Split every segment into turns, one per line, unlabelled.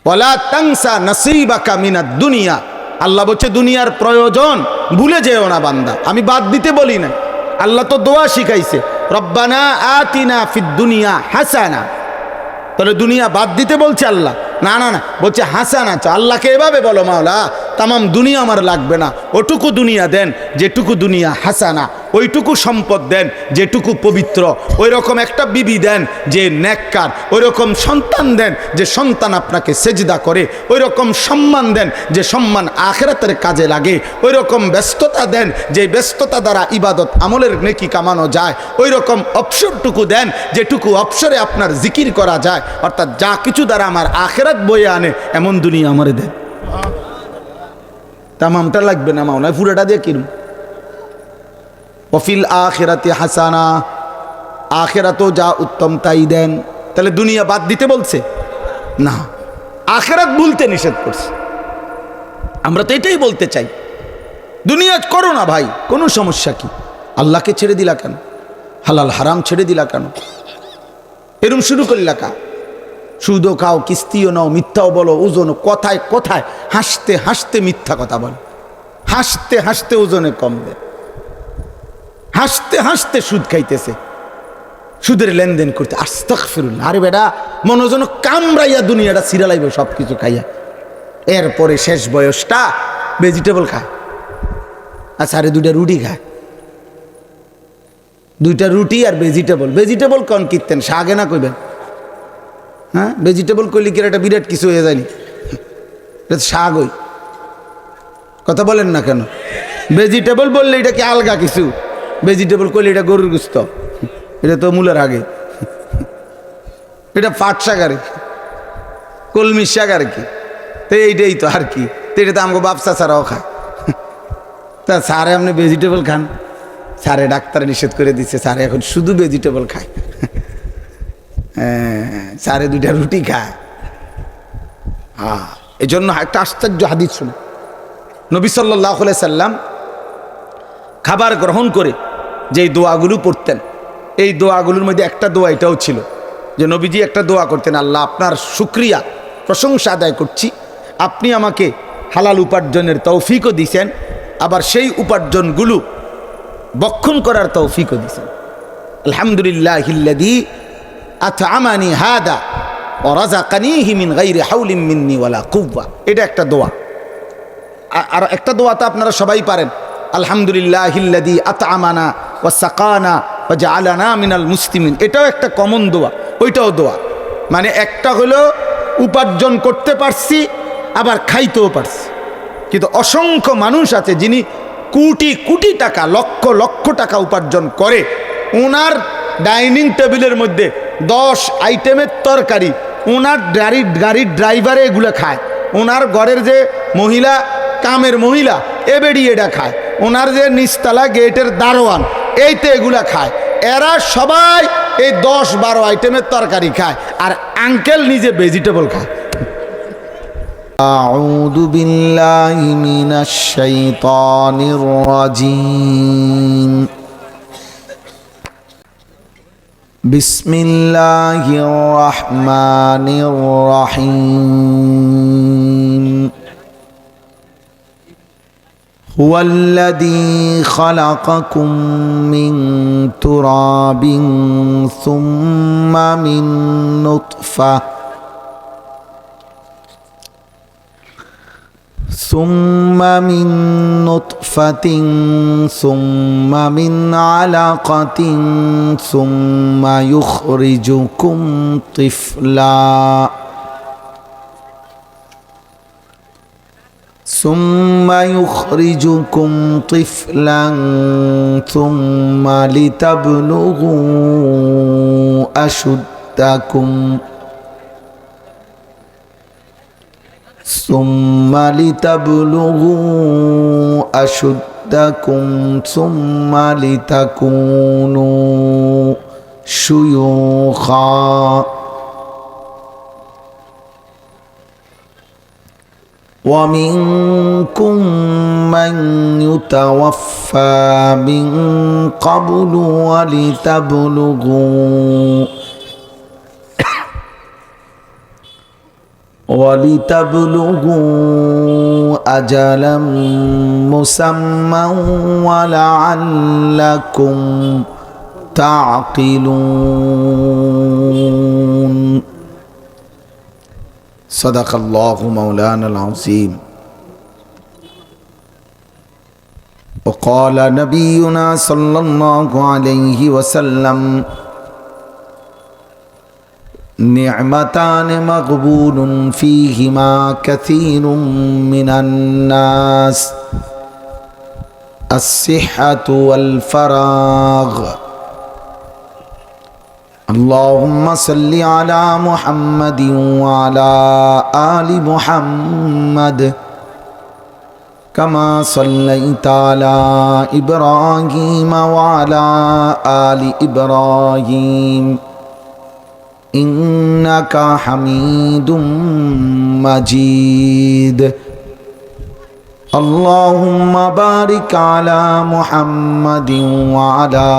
ওয়ালা তানসা নাসিবাকা মিনাদ দুনিয়া, আল্লাহ বলছে দুনিয়ার প্রয়োজন ভুলে যেও না বান্দা। আমি বাদ দিতে বলি না, আল্লাহ তো দোয়া শিখাইছে, রব্বানা আতিনা ফিদ দুনিয়া হাসানা। তাহলে দুনিয়া বাদ দিতে বলছে আল্লাহ? না না না, বলছে হাসানা। আল্লাহকে এভাবে বলো, মাওলা তামাম দুনিয়া আমার লাগবে না, ওটুকু দুনিয়া দেন যেটুকু দুনিয়া হাসানা, ওইটুকু সম্পদ দেন যেটুকু পবিত্র, ওই রকম একটা বিবি দেন যে নেককার, ওই রকম সন্তান দেন যে সন্তান আপনাকে সেজদা করে, ওই রকম সম্মান দেন যে সম্মান আখিরাতের কাজে লাগে, ওই রকম ব্যস্ততা দেন যে ব্যস্ততা দ্বারা ইবাদত আমলের নেকি কামানো যায়, ওই রকম অবসরটুকু দেন যেটুকু অবসরে আপনার জিকির করা যায়, অর্থাৎ যা কিছু দ্বারা আমার আখিরাত বয়ে আনে এমন দুনিয়া আমারে দেন। তামামটা লাগবে না মাওনা, পুরোটা দিয়ে কিরম। ওয়াফিল আখিরাতি হাসানা, আখিরাতও যা উত্তম তাই দেন। তাহলে দুনিয়া বাদ দিতে বলছে না, আখিরাত ভুলতে নিষেধ করছে। আমরা তো এটাই বলতে চাই, দুনিয়া করো না ভাই, কোনো সমস্যা কি? আল্লাহকে ছেড়ে দিলা কেন? হালাল হারাম ছেড়ে দিলা কেন? এরম শুরু করলা কা? সুদও খাও, কিস্তিও নাও, মিথ্যাও বলো, ওজনও, কথায় কথায় হাসতে হাসতে মিথ্যা কথা বলো, হাসতে হাসতে ওজনে কম দেয়, হাসতে হাসতে সুদ খাইতেছে, সুদের লেনদেন করতে। আস্তাগফিরুল্লাহ। আরে বেটা, মনোজন কামড়াইয়া দুনিয়াটা সিরালাইবে সব কিছু খাইয়া, এরপরে শেষ বয়সটা ভেজিটেবল খায়। আচ্ছা, আরে দুইটা রুটি খায়, দুইটা রুটি আর ভেজিটেবল। ভেজিটেবল কন কীর্তেন শাকে না কইবেন? হ্যাঁ, ভেজিটেবল কইলে কি একটা বিরাট কিছু হয়ে যায়নি? এটা শাক। ওই কথা বলেন না কেন? ভেজিটেবল বললে এটা কি আলগা কিছু? ভেজিটেবল কইলে এটা গরুর গোস্ত, এটা তো মূলের আগে, এটা পাট শাক আর কি, কলমি শাক আর কি। তো এইটাই তো আর কি। তো এটা তো আমাকে বাপসা ছাড়াও খায়। তা স্যারে আপনি ভেজিটেবল খান? স্যারে ডাক্তার নিষেধ করে দিচ্ছে, স্যারে এখন শুধু ভেজিটেবল খায়। স্যারে দুইটা রুটি খায়। হ্যাঁ, এই জন্য একটা আশ্চর্য হাদিস শুনে, নবী সাল্লাল্লাহু আলাইহি সাল্লাম খাবার গ্রহণ করে যেই দোয়াগুলো পড়তেন, এই দোয়াগুলোর মধ্যে একটা দোয়া এটাও ছিল যে নবীজি একটা দোয়া করতেন, আল্লাহ আপনার শুকরিয়া প্রশংসা আদায় করছি, আপনি আমাকে হালাল উপার্জনের তৌফিকও দিয়েছেন, আবার সেই উপার্জনগুলো বক্ষণ করার তৌফিকও দিয়েছেন। আলহামদুলিল্লাহিল্লাযী আত'আমানি হাদা ওয়া রাযাকানিহি মিন গায়রি হাওলিন মিন্নি ওয়ালা কুওয়া। এটা একটা দোয়া। আর একটা দোয়া তো আপনারা সবাই পারেন, আলহামদুলিল্লাহিল্লাযী আত'আমানা ওয়া সাকানা ওয়া জাআলানা মিনাল মুসলিমিন। এটাও একটা কমন দোয়া, ওইটাও দোয়া। মানে একটা হলো উপার্জন করতে পারছি, আবার খাইতেও পারছি। কিন্তু অসংখ্য মানুষ আছে যিনি কোটি কোটি টাকা, লক্ষ লক্ষ টাকা উপার্জন করে, ওনার ডাইনিং টেবিলের মধ্যে 10 আইটেমের তরকারি ওনার গাড়ির ড্রাইভারে এগুলো খায়, ওনার ঘরের যে মহিলা, কামের মহিলা, এ বেড়ি এটা খায়, ওনার যে নিচতলা গেটের দারোয়ান এইতে এগুলা খায়। এরা সবাই এই 10-12 আইটেমের তরকারি খায়, আর আঙ্কেল নিজে ভেজিটেবল খায়। আউযু বিল্লাহি মিনাশ শাইতানির রাজীম। বিসমিল্লাহির রহমানির রহিম। হুয়াল্লাযী খালাকাকুম মিন তুরাবিন সুম্মা মিন নুতফাহ ثم من نطفة ثم من علقة ثم يخرجكم طفلا ثم لتبلغوا أشدكم ثم لتكونوا شيوخا ومنكم من يتوفى من قبل وَلِتَبْلُغُوا أَجَلًا مُّسَمًّى وَلَعَلَّكُمْ تَعْقِلُونَ صدق الله مولانا العظيم وقال نبينا صلى الله عليه وسلم نعمتان مغبون فيهما كثير من الناس الصحة والفراغ اللهم صل على محمد وعلى آل محمد كما صليت على إبراهيم وعلى آل إبراهيم إنك حميد مجيد اللهم بارك على محمد وعلى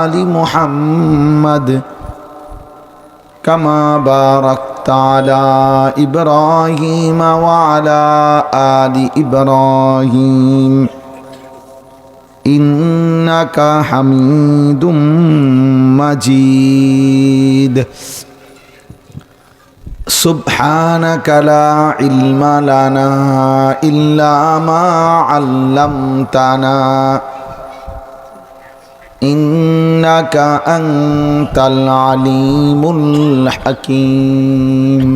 آل محمد كما باركت على إبراهيم وعلى آل إبراهيم إنك حميد مجيد سبحانك لا علم لنا إلا ما علمتنا إنك أنت العليم الحكيم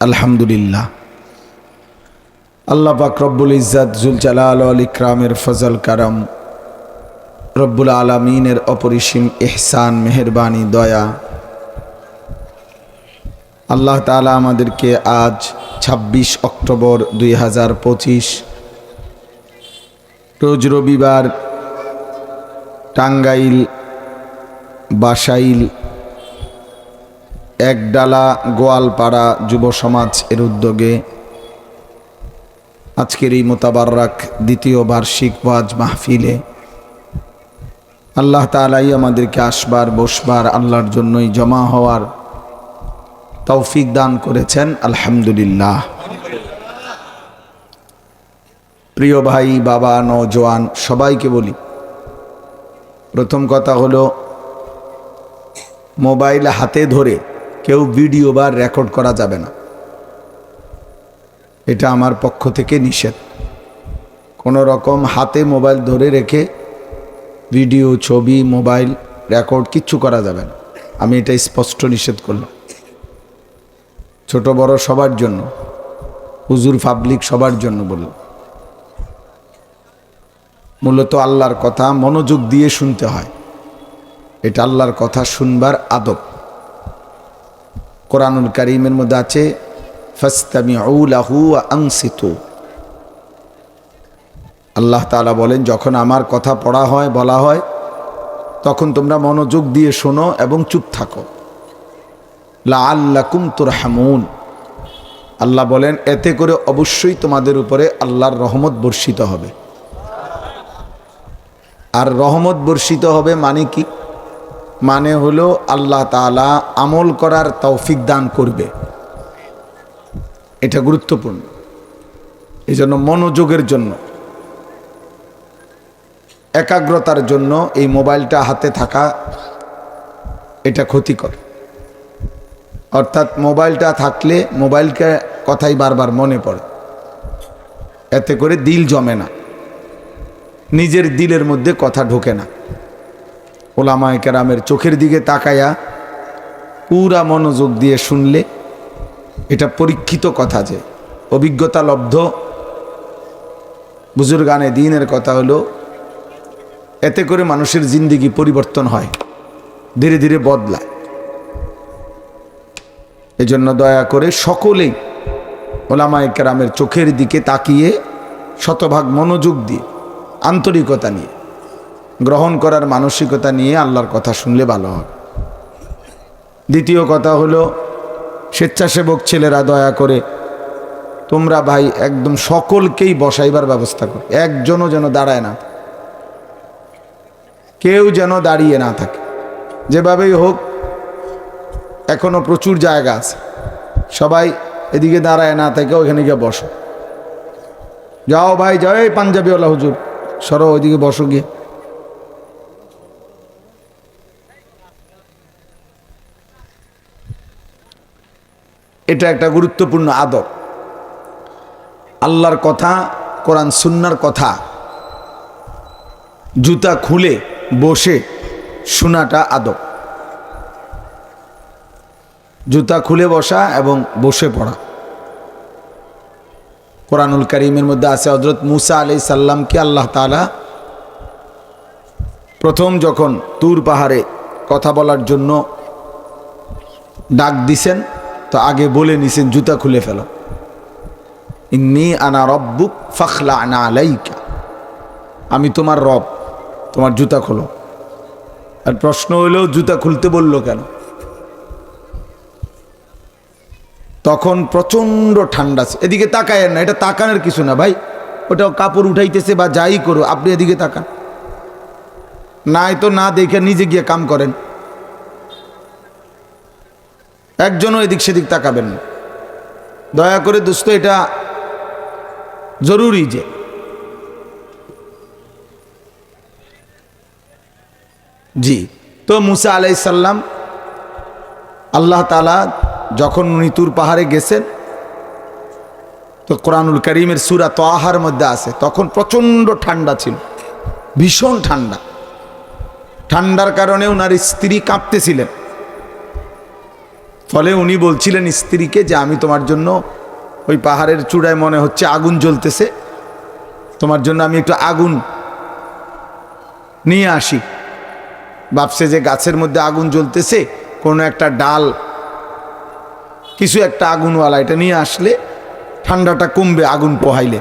الحمد لله আল্লাহ পাক রব্বুল ইজ্জত জুল জালাল ওয়াল ইকরামের ফজল করম রব্বুল আলামিনের অপরিসীম ইহসান মেহেরবানি দয়া আল্লাহ তাআলা আমাদেরকে আজ 26 অক্টোবর 2025 রোজ রবিবার টাঙ্গাইল বাসাইল একডালা গোয়ালপাড়া যুব সমাজ এর উদ্যোগে আজকের এই মোতাবারক দ্বিতীয় বার্ষিক ওয়াজ মাহফিলে আল্লাহ তাআলাই আমাদেরকে আসবার বসবার আল্লাহর জন্যই জমা হওয়ার তৌফিক দান করেছেন আলহামদুলিল্লাহ। প্রিয় ভাই বাবা নওজোয়ান সবাইকে বলি, প্রথম কথা হলো মোবাইল হাতে ধরে কেউ ভিডিও বা রেকর্ড করা যাবে না, এটা আমার পক্ষ থেকে নিষেধ। কোনো রকম হাতে মোবাইল ধরে রেখে ভিডিও ছবি মোবাইল রেকর্ড কিচ্ছু করা যাবে না, আমি এটা স্পষ্ট নিষেধ করলাম। ছোট বড় সবার জন্য, হুজুর পাবলিক সবার জন্য বললাম। মূলত আল্লাহর কথা মনোযোগ দিয়ে শুনতে হয়, এটা আল্লাহর কথা শুনবার আদব। কোরআনুল কারীমের মধ্যে আছে ফাসতামিউ লাহু ওয়া আনসিতু। আল্লাহ তাআলা বলেন যখন আমার কথা পড়া হয় বলা হয় তখন তোমরা মনোযোগ দিয়ে শোনো এবং চুপ থাকো। লাআল্লাকুম তুরহামুন, আল্লাহ বলেন এতে করে অবশ্যই তোমাদের উপরে আল্লাহর রহমত বর্ষিত হবে। আর রহমত বর্ষিত হবে মানে কি? মানে হলো আল্লাহ তাআলা আমল করার তৌফিক দান করবে, এটা গুরুত্বপূর্ণ। এই জন্য মনোযোগের জন্য, একাগ্রতার জন্য এই মোবাইলটা হাতে থাকা এটা ক্ষতিকর। অর্থাৎ মোবাইলটা থাকলে মোবাইলকে কথাই বারবার মনে পড়ে, এতে করে দিল জমে না, নিজের দিলের মধ্যে কথা ঢোকে না। ওলামায়ে কেরামের চোখের দিকে তাকায়া পুরা মনোযোগ দিয়ে শুনলে, এটা পরীক্ষিত কথা, যে অভিজ্ঞতা লব্ধ বুজুর্গানে দ্বীনের কথা হলো এতে করে মানুষের জিন্দেগি পরিবর্তন হয়, ধীরে ধীরে বদলায়। এজন্য দয়া করে সকলেই ওলামায়ে কেরামের চোখের দিকে তাকিয়ে শতভাগ মনোযোগ দিয়ে আন্তরিকতা নিয়ে গ্রহণ করার মানসিকতা নিয়ে আল্লাহর কথা শুনলে ভালো হবে। দ্বিতীয় কথা হলো স্বেচ্ছাসেবক ছেলেরা দয়া করে তোমরা ভাই একদম সকলকেই বসাইবার ব্যবস্থা করো, একজনও যেন দাঁড়ায় না, কেউ যেন দাঁড়িয়ে না থাকে। যেভাবেই হোক এখনো প্রচুর জায়গা আছে, সবাই এদিকে দাঁড়ায় না থেকে ওইখানে গিয়ে বসো। যাও ভাই যাও, এই পাঞ্জাবিওয়ালা হুজুর সরো, ওইদিকে বসো গিয়ে। এটা একটা গুরুত্বপূর্ণ আদব। আল্লাহর কথা, কোরআন সুন্নাহর কথা জুতা খুলে বসে শোনাটা আদব। জুতা খুলে বসা এবং বসে পড়া। কোরআনুল কারীমের মধ্যে আছে হযরত মুসা আলাইহিস সালামকে আল্লাহ তাআলা প্রথম যখন তুর পাহাড়ে কথা বলার জন্য ডাক দিছেন, তো আগে বলে নিছেন জুতা খুলে ফেলো, ইন্নী আনা রব্বুক ফাখলা'না আলাইকা, আমি তোমার রব, তোমার জুতা খোলো। আর প্রশ্ন হইল জুতা খুলতে বললো কেন? তখন প্রচন্ড ঠান্ডা। এদিকে তাকায়েন না, এটা তাকানোর কিছু না ভাই, ওটা কাপড় উঠাইতেছে বা যাই করো, আপনি এদিকে তাকান, নাই তো না দেখে নিজে গিয়ে কাম করেন, একজনও এদিক সেদিক তাকাবেন না দয়া করে দোস্ত, এটা জরুরি। যে জি, তো মুসা আলাইহিস সালাম আল্লাহ তাআলা যখন উনি তুর পাহাড়ে গেছেন, তো কোরআনুল কারীমের সূরা তাহার মধ্যে আছে, তখন প্রচন্ড ঠান্ডা ছিল, ভীষণ ঠান্ডা। ঠান্ডার কারণে ওনার স্ত্রী কাঁপতেছিলেন। ফলে উনি বলছিলেন স্ত্রীকে যে আমি তোমার জন্য, ওই পাহাড়ের চূড়ায় মনে হচ্ছে আগুন জ্বলতেছে, তোমার জন্য আমি একটু আগুন নিয়ে আসি। ভাবছে যে গাছের মধ্যে আগুন জ্বলতেছে, কোনো একটা ডাল কিছু একটা আগুনওয়ালা, এটা নিয়ে আসলে ঠান্ডাটা কমবে আগুন পোহাইলে,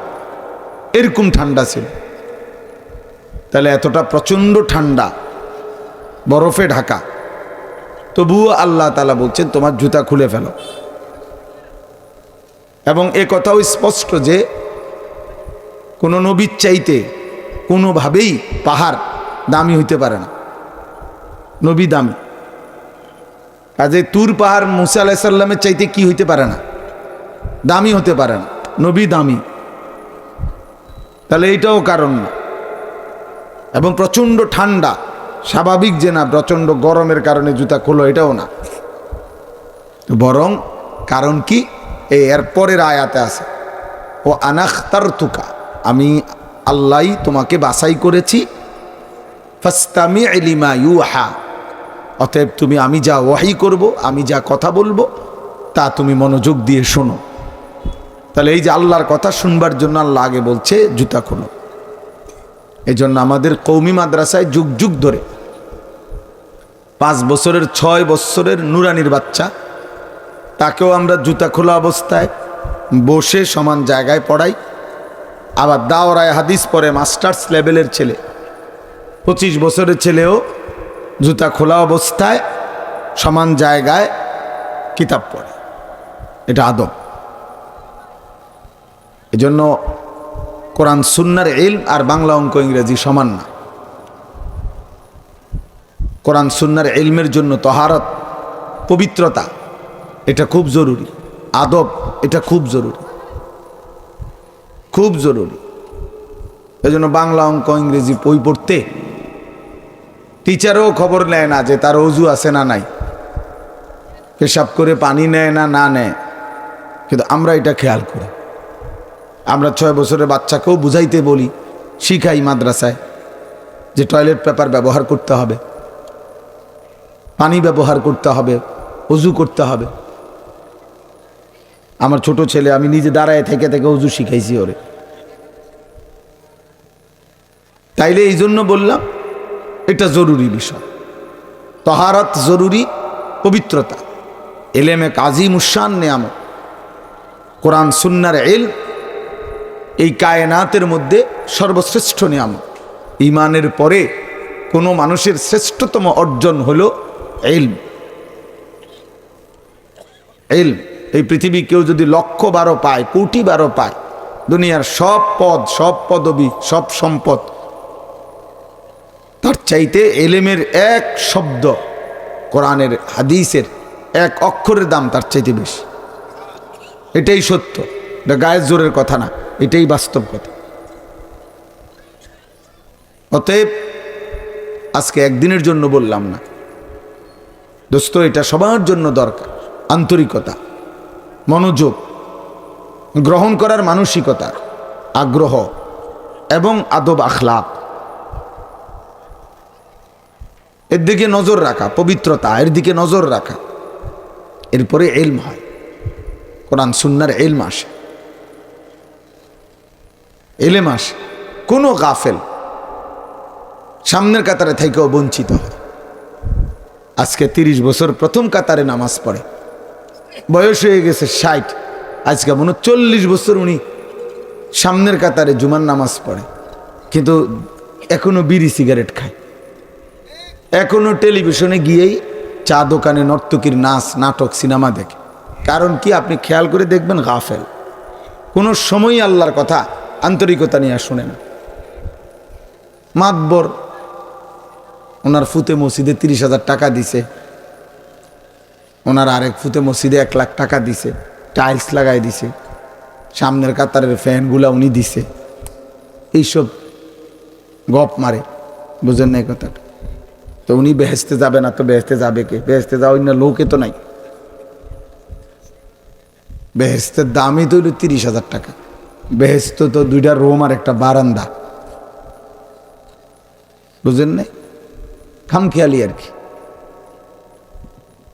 এরকম ঠান্ডা ছিল। তাহলে এতটা প্রচণ্ড ঠান্ডা, বরফে ঢাকা, তবুও আল্লাহ তাআলা বলছেন তোমার জুতা খুলে ফেলো। এবং এ কথাও স্পষ্ট যে কোনো নবীর চাইতে কোনোভাবেই পাহাড় দামি হইতে পারে না, নবী দামি। কাজে তুর পাহাড় মুসা আলাইহিস সালামের চাইতে কি হইতে পারে না? দামি হতে পারে না, নবী দামি। তাহলে এইটাও কারণ না। এবং প্রচণ্ড ঠান্ডা, স্বাভাবিক যে না প্রচণ্ড গরমের কারণে জুতা খোলো, এটাও না, বরং কারণ কি? এর পরের আয়াতে আছে, ও আনাখতারতুকা, আমি আল্লাহ তোমাকে বাছাই করেছি, ফাসতামি' লিমা ইউহা, অতএব তুমি আমি যা ওয়াহি করব, আমি যা কথা বলবো তা তুমি মনোযোগ দিয়ে শোনো। তাহলে এই যে আল্লাহর কথা শুনবার জন্য আল্লাহ আগে বলছে জুতা খোলো। এই জন্য আমাদের কওমি মাদ্রাসায় যুগ যুগ ধরে 5 বছরের 6 বছরের নুরানির বাচ্চা, তাকেও আমরা জুতা খোলা অবস্থায় বসে সমান জায়গায় পড়াই। আবার দাওরায়ে হাদিস পড়ে মাস্টার্স লেভেলের ছেলে, 25 বছরের ছেলেও জুতা খোলা অবস্থায় সমান জায়গায় কিতাব পড়ে। এটা আদব। এজন্য কোরআন সুন্নাহর ইলম আর বাংলা অঙ্ক ইংরেজি সমান না। কোরআন সুন্নাহর ইলমের জন্য তহারত, পবিত্রতা, এটা খুব জরুরি। আদব, এটা খুব জরুরি, খুব জরুরি। এজন্য বাংলা অঙ্ক ইংরেজি বই পড়তে টিচারও খবর নেয় না যে তার ওযু আছে না নাই, পেশাব করে পানি নেয় না না নেয়, কিন্তু আমরা এটা খেয়াল করি। আমরা 6 বছরের বাচ্চাকেও বুঝাইতে বলি, শিখাই মাদ্রাসায় যে টয়লেট পেপার ব্যবহার করতে হবে, পানি ব্যবহার করতে হবে, ওযু করতে হবে। আমার ছোট ছেলে, আমি নিজে দাঁড়ায় থেকে থেকে ওযু শিখাইছি ওরে। তাইলে এই জন্য বললাম এটা জরুরি বিষয়। তহারত জরুরি, পবিত্রতা। এলেমে আজিমুশ-শান নেয়ামত। কোরআন সুন্নাহর ইলম এই কায়নাতের মধ্যে সর্বশ্রেষ্ঠ নিয়ামত। ঈমানের পরে কোনো মানুষের শ্রেষ্ঠতম অর্জন হলো ইলম। ইলম। এই পৃথিবী কেউ যদি 1,00,000 পায়, 1,00,00,000 পায়, দুনিয়ার সব পদ, সব পদবি, সব সম্পদ, তার চাইতে ইলমের এক শব্দ কোরআনের হাদিসের এক অক্ষরের দাম তার চাইতে বেশি। এটাই সত্য, এটা গায়ের জোরের কথা না, এটাই বাস্তব কথা। অতএব আজকে একদিনের জন্য বললাম না দোস্ত, এটা সবার জন্য দরকার। আন্তরিকতা, মনোযোগ, গ্রহণ করার মানসিকতা, আগ্রহ এবং আদব আখলাক, এর দিকে নজর রাখা, পবিত্রতা এর দিকে নজর রাখা। এরপরে ইলম হয়, কোরআন সুন্নাহর ইলম আসে, ইলম আসে। কোনো গাফেল সামনের কাতারে থেকেও বঞ্চিত হয়। আজকে 30 বছর প্রথম কাতারে নামাজ পড়ে, বয়স হয়ে গেছে 60, আজকে মনে 40 বছর উনি সামনের কাতারে জুমার নামাজ পড়ে, কিন্তু এখনো বিড়ি সিগারেট খায়, এখনো টেলিভিশনে গিয়েই চা দোকানে নর্তকীর নাচ, নাটক, সিনেমা দেখে। কারণ কি? আপনি খেয়াল করে দেখবেন, গাফেল, কোনো সময়ই আল্লাহর কথা আন্তরিকতা নিয়ে শুনে না। মাতবর ওনার ফুতে মসজিদে 30,000 টাকা দিছে, ওনার আরেক ফুতে মসজিদে 1 লাখ টাকা দিছে, টাইলস লাগাই দিছে, সামনের কাতারের ফ্যানগুলা উনি দিছে, এইসব গপ মারে। বুঝেন না এই কথাটা? তো উনি বেহেস্তে যাবে না, তো বেহেস্তে যাবে কে? বেহেস্তে যাওয়ার না লোকে তো নাই। বেহেস্তের দামই তো 30,000 টাকা। বেহেস্ত তো 2টা রুম আর একটা বারান্দা। বুঝেন নাই? খামখেয়ালি আর কি।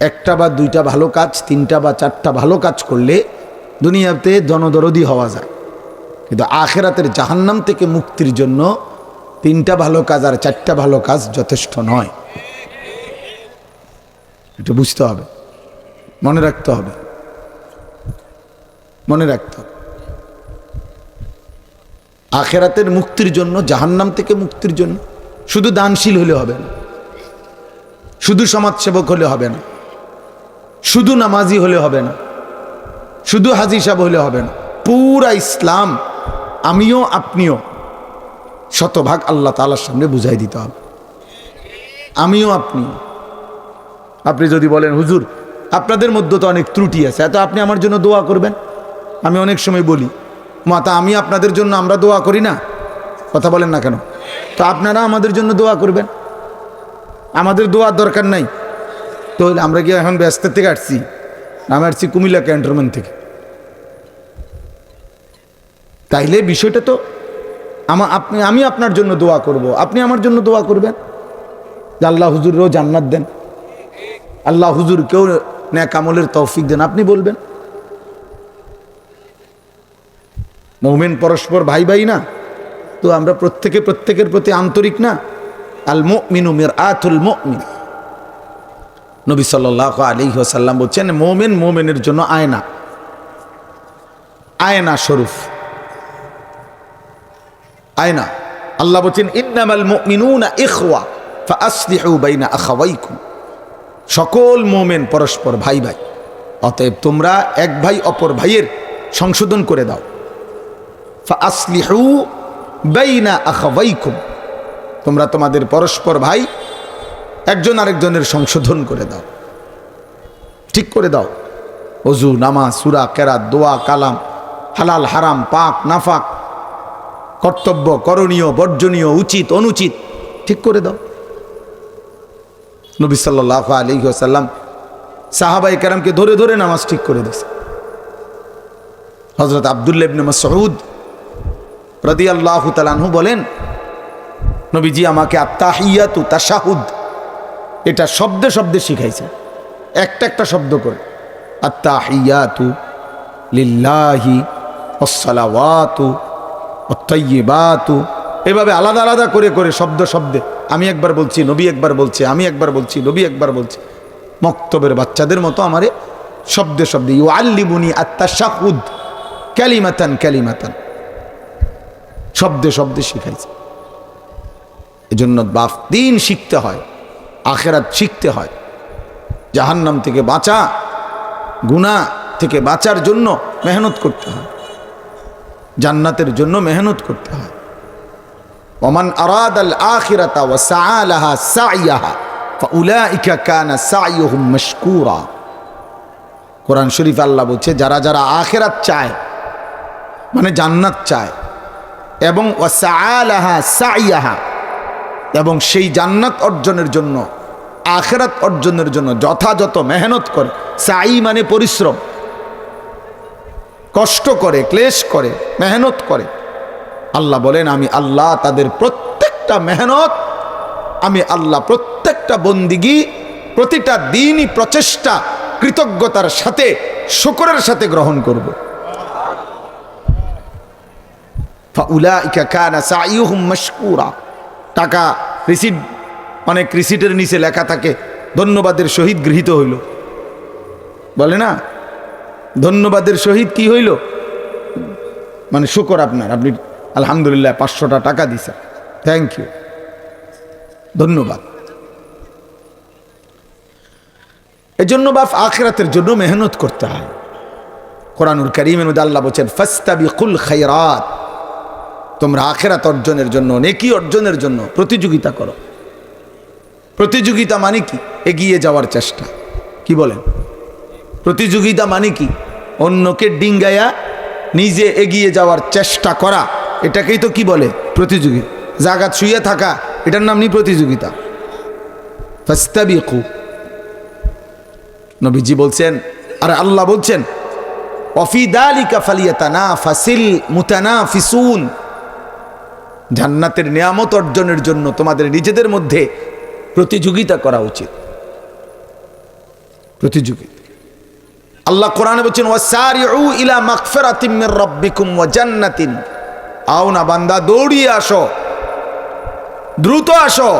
1টা বা 2টা ভালো কাজ, 3টা বা 4টা ভালো কাজ করলে দুনিয়াতে জনদরদি হওয়া যায়, কিন্তু আখেরাতের জাহান্নাম থেকে মুক্তির জন্য 3টা ভালো কাজ আর 4টা ভালো কাজ যথেষ্ট নয়। এটা বুঝতে হবে, মনে রাখতে হবে, মনে রাখতে হবে। আখেরাতের মুক্তির জন্য, জাহান্নাম থেকে মুক্তির জন্য শুধু দানশীল হলে হবে না, শুধু সমাজসেবক হলে হবে না, শুধু নামাজি হলে হবে না, শুধু হাজি সাহেব হলে হবে না। পুরা ইসলাম আমিও আপনিও শতভাগ আল্লাহ তাআলার সামনে বুঝাই দিতে হবে। আমিও আপনিও। আপনি যদি বলেন, হুজুর আপনাদের মধ্যে তো অনেক ত্রুটি আছে, এত আপনি আমার জন্য দোয়া করবেন। আমি অনেক সময় বলি, মাতা আমি আপনাদের জন্য আমরা দোয়া করি না, কথা বলেন না কেন? তো আপনারা আমাদের জন্য দোয়া করবেন, আমাদের দোয়ার দরকার নাই। তো আমরা কি এখন ব্যস্ত থেকে আসছি? আমি আসছি কুমিল্লা ক্যান্টনমেন্ট থেকে। তাইলে বিষয়টা তো আমি আপনার জন্য দোয়া করব, আপনি আমার জন্য দোয়া করবেন যে আল্লাহ হুজুরও জান্নাত দেন, আল্লাহ হুজুরকেও নেক আমলের তৌফিক দেন, আপনি বলবেন। মুমিন পরস্পর ভাই ভাই না? তো আমরা প্রত্যেকের প্রতি আন্তরিক না? আল মুমিনু মিরআতুল মুমিন। নবী সাল্লাল্লাহু আলাইহি ওয়াসাল্লাম বলছেন, মুমিন মুমিনের জন্য আয়না, আয়না স্বরূপ, আয়না। আল্লাহ বলছেন, ইন্নামাল মুমিনুনা ইখওয়া ফাআসলিহু বাইনা আখাওয়াইকুম। সকল মুমিন পরস্পর ভাই ভাই, অতএব তোমরা এক ভাই অপর ভাইয়ের সংশোধন করে দাও। ফাআসলিহু বাইনা আখাওয়াইকুম, তোমরা তোমাদের পরস্পর ভাই একজন আরেকজনের সংশোধন করে দাও, ঠিক করে দাও। ওযু, নামাজ, সূরা, কেরাত, দোয়া, কালাম, হালাল হারাম, পাক নাফাক, কর্তব্য, করণীয়, বর্জনীয়, উচিত অনুচিত ঠিক করে দাও। নবী সাল্লাল্লাহু আলাইহি ওয়াসাল্লাম সাহাবায়ে কেরামকে ধরে ধরে নামাজ ঠিক করে দিয়েছে। হযরত আব্দুল্লাহ ইবনে মাসউদ রাদিয়াল্লাহু তাআলা আনহু বলেন, নবীজি আমাকে আত-তাহিয়াতু, তাশাহুদ, এটা শব্দে শব্দে শিখাইছে, একটা শব্দ করে। আত-তাহিয়াতু লিল্লাহি ওয়াস-সালাওয়াতু ওয়াত-তাইয়্যিবাতু, এভাবে আলাদা আলাদা করে করে শব্দ শব্দে, আমি একবার বলছি, নবী একবার বলছে, আমি একবার বলছি, নবী একবার বলছে, মক্তবের বাচ্চাদের মতো আমারে শব্দে শব্দে। ইউআল্লিমুনি আত-তাশাহুদ কালিমাতান কালিমাতান, শব্দে শব্দে শিখাইছে। এজন্য দিন শিখতে হয়, আখেরাত শিখতে হয়। জাহান্নাম থেকে বাঁচা, গুনাহ থেকে বাঁচার জন্য মেহনত করতে হয়, জান্নাতের জন্য মেহনত করতে হয়। ওমান আরাদাল আখিরাতা ওয়া সাআলাহা সাইয়াহা ফাউলাইকা কানা সাইয়ুহুম মাশকুরা। কোরআন শরীফ আল্লাহ বলছে যারা যারা আখিরাত চায় মানে জান্নাত চায় এবং ওয়াসআলাহা সাইয়াহা এবং সেই জান্নাত অর্জনের জন্য আখিরাত অর্জনের জন্য যথাযথ মেহনত করে, সাই মানে পরিশ্রম, কষ্ট করে, ক্লেশ করে, মেহনত করে, আল্লাহ বলেন আমি আল্লাহ তাদের প্রত্যেকটা মেহনত, আমি আল্লাহ প্রত্যেকটা বন্দিগি, প্রতিটা দিনই প্রচেষ্টা কৃতজ্ঞতার সাথে শুকরের সাথে গ্রহণ করব। ফাউলাইকা কানা সাইয়ুহুম মাশকুরা। টাকা রিসিট, অনেক রিসিটের নিচে লেখা থাকে ধন্যবাদের সহিত গৃহীত হইল, বলে না ধন্যবাদের সহিত কি হইল, মানে শুকর আপনার, আপনি আলহামদুলিল্লাহ 500টা টাকা দিছেন, থ্যাংক ইউ, ধন্যবাদ। এজন্য বাপ আখিরাতের জন্য মেহনত করতে হয়। কোরআনুল কারীমের মধ্যে আল্লাহ বলেন ফাস্তাবিকুল খায়রাত, তোমরা আখিরাত অর্জনের জন্য, নেকি অর্জনের জন্য প্রতিযোগিতা করো। প্রতিযোগিতা মানে কি? এগিয়ে যাওয়ার চেষ্টা। কি বলেন? প্রতিযোগিতা মানে কি? অন্যকে ডিঙ্গায়া নিজে এগিয়ে যাওয়ার চেষ্টা করা, এটাকেই তো কি বলে? প্রতিযোগিতা। জাগাত শুয়ে থাকা, এটার নাম নি প্রতিযোগিতা। ফাস্তাবিকু, নবীজি বলছেন, আর আল্লাহ বলছেন ওয়াফি যালিকা ফালিয়াতানাফাসিল মুতানাফিসুন, জান্নাতের নিয়ামত অর্জনের জন্য তোমাদের নিজেদের মধ্যে প্রতিযোগিতা করা উচিত। প্রতিযোগিতা। আল্লাহ কোরআনে বলছেন ওয়াসারিউ ইলা মাগফিরাতিম মির রাব্বিকুম ওয়া জান্নাতিন, আও না বান্দা দৌড়িয়ে আসো, দ্রুত আসো,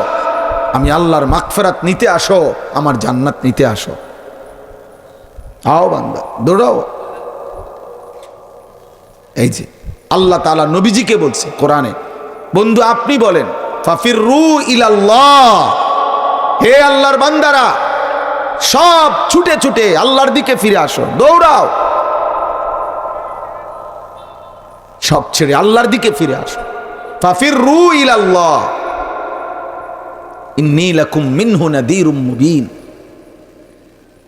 আমি আল্লাহর মাগফিরাত নিতে আসো, আমার জান্নাত নিতে আসো। আও বান্দা দৌড়াও। এই যে আল্লাহ তাআলা নবীজিকে বলছে কোরআনে, বন্ধু আপনি বলেন ফাফিরু ইলাল্লাহ, হে আল্লাহর বান্দারা সব ছুটে ছুটে আল্লাহর দিকে ফিরে আসো, দৌড়াও, সব ছেড়ে আল্লাহর দিকে ফিরে আসো। ফাফিরু ইলাল্লাহ ইন্নী লাকুম মিনহু নাযীরুম মুবিন,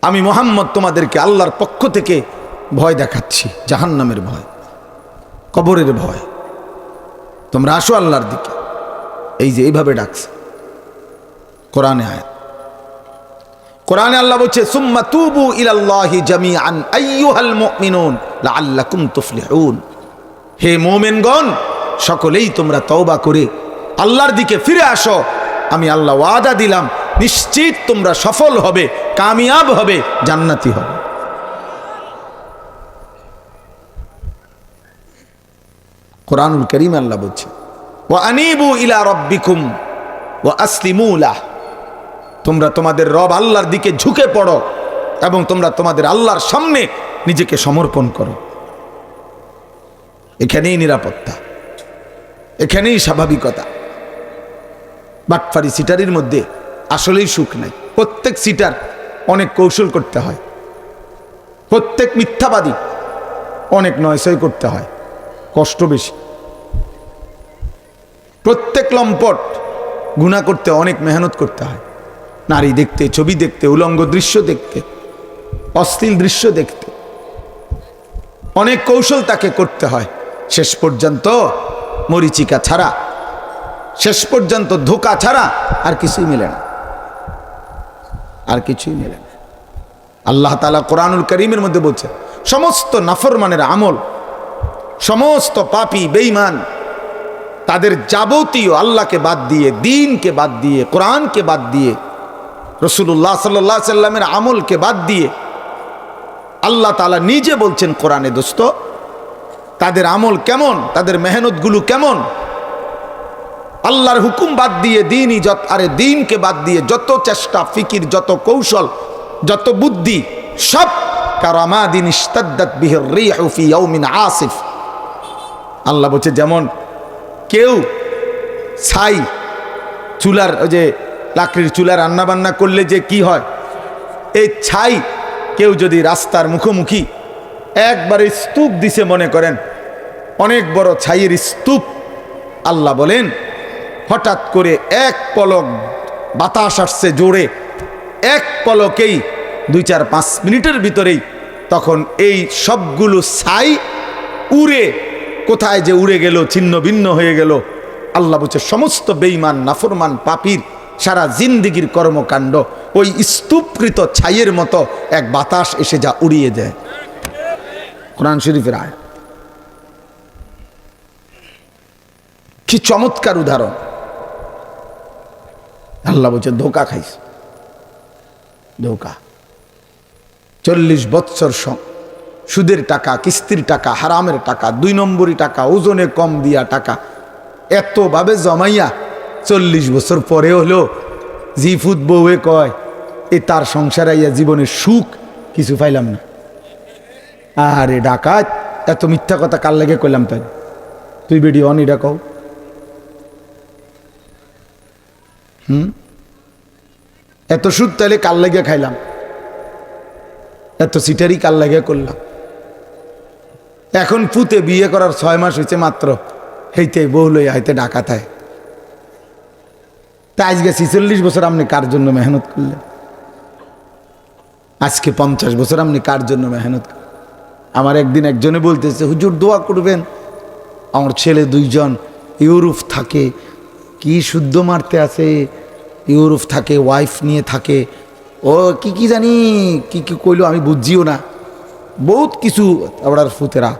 আমি মুহাম্মদ তোমাদেরকে আল্লাহর পক্ষ থেকে ভয় দেখাচ্ছি, জাহান্নামের ভয়, কবরের ভয়, তোমরা আসো আল্লাহর দিকে। এই যে এইভাবে ডাকছে কোরআনে আয়াত। কোরআনে আল্লাহ বলছে সুম্মা তুবু ইলাল্লাহি জামিআন আইয়ুহাল মুমিনুন লাআল্লাকুম তুফলিহুন, হে মুমিনগণ সকলেই তোমরা তওবা করে আল্লাহর দিকে ফিরে আসো, আমি আল্লাহ ওয়াদা দিলাম নিশ্চিত তোমরা সফল হবে, কামিয়াব হবে, জান্নাতি হবে। কোরআনুল কারীম আল্লাহ বলছে ওয়া আনিবু ইলা রাব্বিকুম ওয়া আসলিমু লাহ, তোমরা তোমাদের রব আল্লাহর দিকে ঝুঁকে পড়ো এবং তোমরা তোমাদের আল্লাহর সামনে নিজেকে সমর্পণ করো। এখানেই নিরাপত্তা, এখানেই স্বাভাবিকতা। বাটফারি সিটারির মধ্যে আসলেই সুখ নাই। প্রত্যেক সিটার অনেক কৌশল করতে হয়, প্রত্যেক মিথ্যাবাদী অনেক নয়সই করতে হয়, কষ্ট বেশি। প্রত্যেক লম্পট গুনাহ করতে অনেক মেহনত করতে হয়, নারী দেখতে, ছবি দেখতে, উলঙ্গ দৃশ্য দেখতে, অশ্লীল দৃশ্য দেখতে অনেক কৌশল তাকে করতে হয়। শেষ পর্যন্ত মরিচিকা ছাড়া, শেষ পর্যন্ত ধোঁকা ছাড়া আর কিছুই মেলে না, আর কিছুই মেলে না। আল্লাহ তাআলা কোরআনুল কারীমের মধ্যে বলছে সমস্ত নাফরমানের আমল, সমস্ত পাপী বেঈমান তাদের যাবতীয় আল্লাহকে বাদ দিয়ে, দ্বীনকে বাদ দিয়ে, কোরআনকে বাদ দিয়ে, রাসূলুল্লাহ সাল্লাল্লাহু আলাইহি সাল্লামের আমলকে বাদ দিয়ে আল্লাহ তাআলা নিজে বলছেন কোরআনে, দোস্ত তাদের আমল কেমন, তাদের মেহনতগুলো কেমন। আল্লাহর হুকুম বাদ দিয়ে দ্বীনকে বাদ দিয়ে যত চেষ্টা, ফিকির, যত কৌশল, যত বুদ্ধি, সব কারামাদিন ইশতাদ্দাত বিহির রিহু ফি ইয়াউমিন আসিফ। আল্লাহ বলছে যেমন কেউ ছাই চুলার, ওই যে লাকড়ির চুলা রান্না বান্না করলে যে কি হয়, এই ছাই কেউ যদি রাস্তার মুখোমুখি একবারে স্তূপ দিছে মনে করেন, অনেক বড় ছাইয়ের স্তূপ, আল্লাহ বলেন হঠাৎ করে এক পলক বাতাস আসছে জোরে, এক পলকেই 2-4-5 মিনিটের ভিতরেই তখন এই সবগুলো ছাই উড়ে কোথায় যে উড়ে গেল, ছিন্ন ভিন্ন হয়ে গেল। আল্লাহ বলছে সমস্ত বেঈমান নাফরমান পাপীর সারা জিন্দিগির কর্মকাণ্ড ওই স্তূপকৃত ছাইয়ের মতো এক বাতাস এসে যা উড়িয়ে দেয়। কোরআন শরীফের আয়াত। কি চমৎকার উদাহরণ। আল্লাহ বলছে ধোঁকা খাইস, ধোঁকা। 40 বৎসর সুদের টাকা, কিস্তির টাকা, হারামের টাকা, 2 নম্বরই টাকা, ওজনে কম দিয়া টাকা এতভাবে জমাইয়া 40 বছর পরে হলো জিফুত বউয়ে কয় এ তার সংসারে আইয়া জীবনের সুখ কিছু পাইলাম না। আরে ডাকাত, এত মিথ্যা কথা কার লাগে কইলাম? তাই তুই বেডি অন এটা কও। এত সুদ তাইলে কার লাগে খাইলাম? এত সিটারি কার লাগে করলাম? এখন পুতে বিয়ে করার 6 মাস হয়েছে মাত্র, হেইতে বউ লইয়া হাইতে ডাকাতায়। তা আজকে 46 বছর আপনি কার জন্য মেহনত করলেন? আজকে 50 বছর আপনি কার জন্য মেহনত করলেন? আমার একদিন একজনে বলতেছে, হুজুর দোয়া করবেন, আমার ছেলে 2জন ইউরোপ থাকে, কি শুদ্ধ মারতে আছে, ইউরোপ থাকে, ওয়াইফ নিয়ে থাকে, ও কি কি জানি কি কি কইলো আমি বুঝিও না, বহুত কিছু আপনার ফুতেরা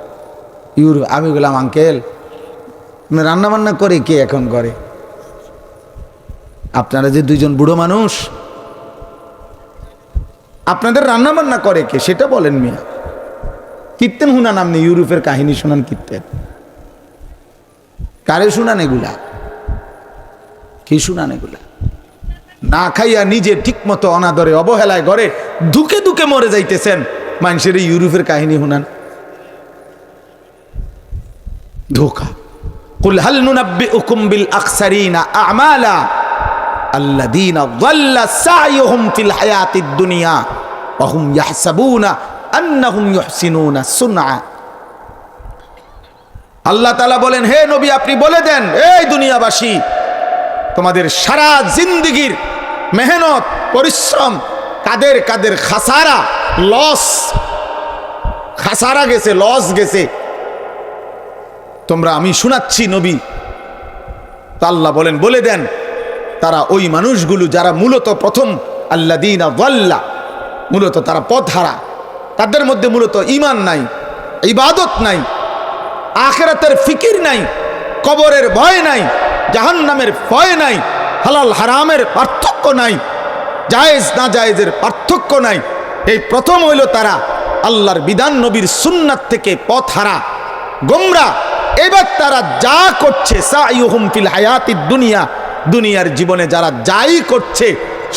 ইউরোপ। আমি বললাম আঙ্কেল রান্না বান্না করে কে এখন করে? আপনারা যে 2জন বুড়ো মানুষ, আপনাদের রান্না বান্না করে কে সেটা বলেন মিয়া। কীর্তেন শুনান আপনি, ইউরোপের কাহিনী শুনান, কীর্তেন কারে শুনান? এগুলা কি শুনান? এগুলা না খাইয়া নিজে ঠিক মতো অনাদরে অবহেলায় ঘরে দুকে দুকে মরে যাইতেছেন, মানুষের এই ইউরোপের কাহিনী শুনান। ধোঁকা। কুল হাল নুনাব্বিউকুম বিল আখসারিনা আমালা আল্লাযীনা যাল্লা সা'য়ুহুম ফিল হায়াতিদ দুনিয়া ওয়া হুম ইয়াহসাবুনা আন্নাহুম ইউহসিনুনা সুনআ। আল্লাহ তাআলা বলেন, হে নবী আপনি বলে দেন, এই দুনিয়াবাসী, তোমাদের সারা জিন্দেগীর মেহনত পরিশ্রম কাদের কাদের খাসারা, লস, খাসারা গেছে, লস গেছে, তোমরা আমি শোনাচ্ছি নবী। তা আল্লাহ বলেন বলে দেন, তারা ওই মানুষগুলো যারা মূলত প্রথম আল্লাযীনা যাল্লা, মূলত তারা পথহারা, তাদের মধ্যে মূলত ঈমান নাই, ইবাদত নাই, আখিরাতের ফিকির নাই, কবরের ভয় নাই, জাহান্নামের ভয় নাই, হালাল হারামের পার্থক্য নাই, জায়েজ না জায়েজের পার্থক্য নাই। এই প্রথম হইল তারা আল্লাহর বিধান নবীর সুন্নাত থেকে পথহারা, গোমরা। এবার তারা যা করছে সা'য়ুহুম ফিল হায়াতিদ দুনিয়া, দুনিয়ার জীবনে যারা যাই করছে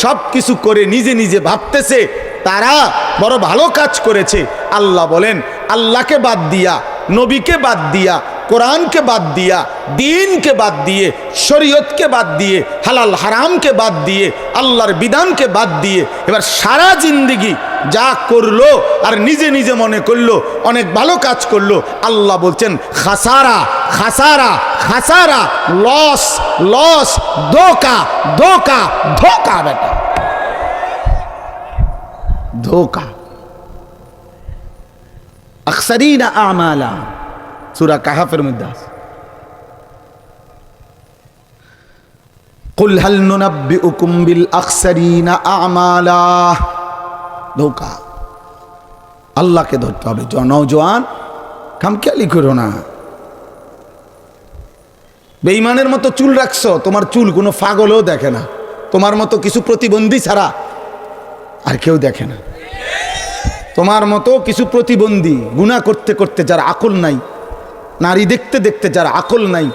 সব কিছু করে নিজে নিজে ভাবতেছে তারা বড় ভালো কাজ করেছে। আল্লাহ বলেন, আল্লাহকে বাদ দিয়া, নবীকে বাদ দিয়া, কোরআনকে বাদ দিয়া, দ্বীনকে বাদ দিয়ে, শরীয়তকে বাদ দিয়ে, হালাল হারামকে বাদ দিয়ে, আল্লাহর বিধানকে বাদ দিয়ে এবার সারা জিন্দেগি যা করলো আর নিজে নিজে মনে করলো অনেক ভালো কাজ করলো, আল্লাহ বলছেন খাসারা খাসারা খাসারা, লস লস, ধোকা ধোকা ধোকা, বেটা ধোকা। আখসারিনা আমালা, সূরা কাহফের মধ্যে আছে। কুল হাল নুনাব্বিউকুম বিল আখসারিনা আমালা, ধোকা। আল্লাহকে ধরতে হবে। নওজোয়ান খামখেয়ালি করো না। বেঈমানের মতো চুল রাখছো, তোমার চুল কোনো পাগলও দেখে না, তোমার মতো কিছু প্রতিবন্ধী ছাড়া আর কেউ দেখে না। তোমার মতো কিছু প্রতিবন্ধী, গুনাহ করতে করতে যার আকল নাই, নারী দেখতে দেখতে যার আকল নাই,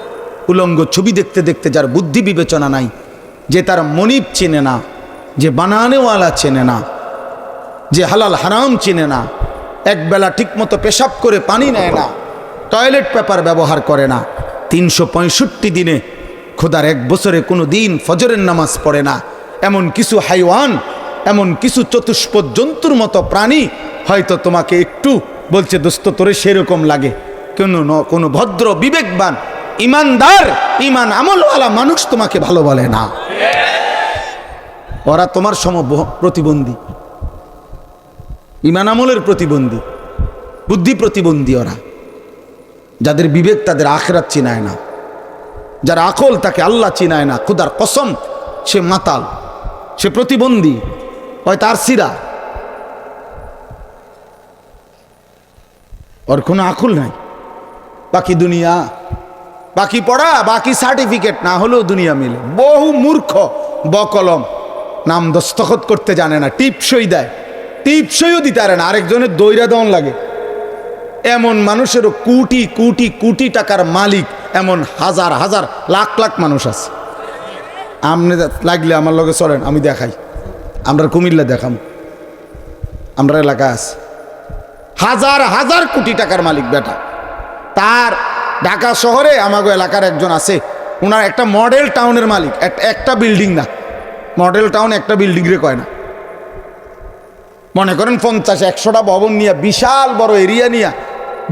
উলঙ্গ ছবি দেখতে দেখতে যার বুদ্ধি বিবেচনা নাই, যে তার মনিব চেনে না, যে বানানেওয়ালা চেনে না, যে হালাল হারাম চেনে না, একবেলা ঠিকমতো পেশাব করে পানি নেয় না, টয়লেট পেপার ব্যবহার করে না, 365 দিনে খোদার 1 বছরে কোনো দিন ফজরের নামাজ পড়ে না, এমন কিছু হাইওয়ান, এমন কিছু চতুষ্পদ জন্তুর মতো প্রাণী হয়তো তোমাকে একটু বলছে দোস্ত তোরে সেরকম লাগে, কোনো ভদ্র বিবেকবান ইমানদার ইমান আমলওয়ালা মানুষ তোমাকে ভালো বলে না। ওরা তোমার প্রতিবন্ধী, ঈমান আমলের প্রতিবন্ধী, বুদ্ধি প্রতিবন্ধী। ওরা যাদের বিবেক তাদের আখিরাত চিনায় না, যার আকল তাকে আল্লাহ চিনায় না, খুদার কসম সে মাতাল, সে প্রতিবন্ধী, হয় তার সিরা, ওর কোনো আকল নাই। বাকি দুনিয়া, বাকি পড়া, বাকি সার্টিফিকেট না হলেও দুনিয়া মিলে। বহু মূর্খ বকলম, নাম দস্তখত করতে জানে না, টিপসই দেয়, টিপসইও দিতে পারে না, আরেকজনের দৈরা দন লাগে। এমন মানুষেরও কোটি কোটি কোটি টাকার মালিক এমন হাজার হাজার লাখ লাখ মানুষ আছে। আপনি লাগলে আমার লগে চলেন, আমি দেখাই। আমরা কুমিল্লা দেখাম, আমরা এলাকায় আছে হাজার হাজার কোটি টাকার মালিক বেটা। তার ঢাকা শহরে আমাগো এলাকার একজন আছে, ওনার একটা মডেল টাউনের মালিক, একটা বিল্ডিং না, মডেল টাউন একটা বিল্ডিং রে কয় না, মনে করেন 50-100টা ভবন নিয়ে বিশাল বড় এরিয়া নিয়ে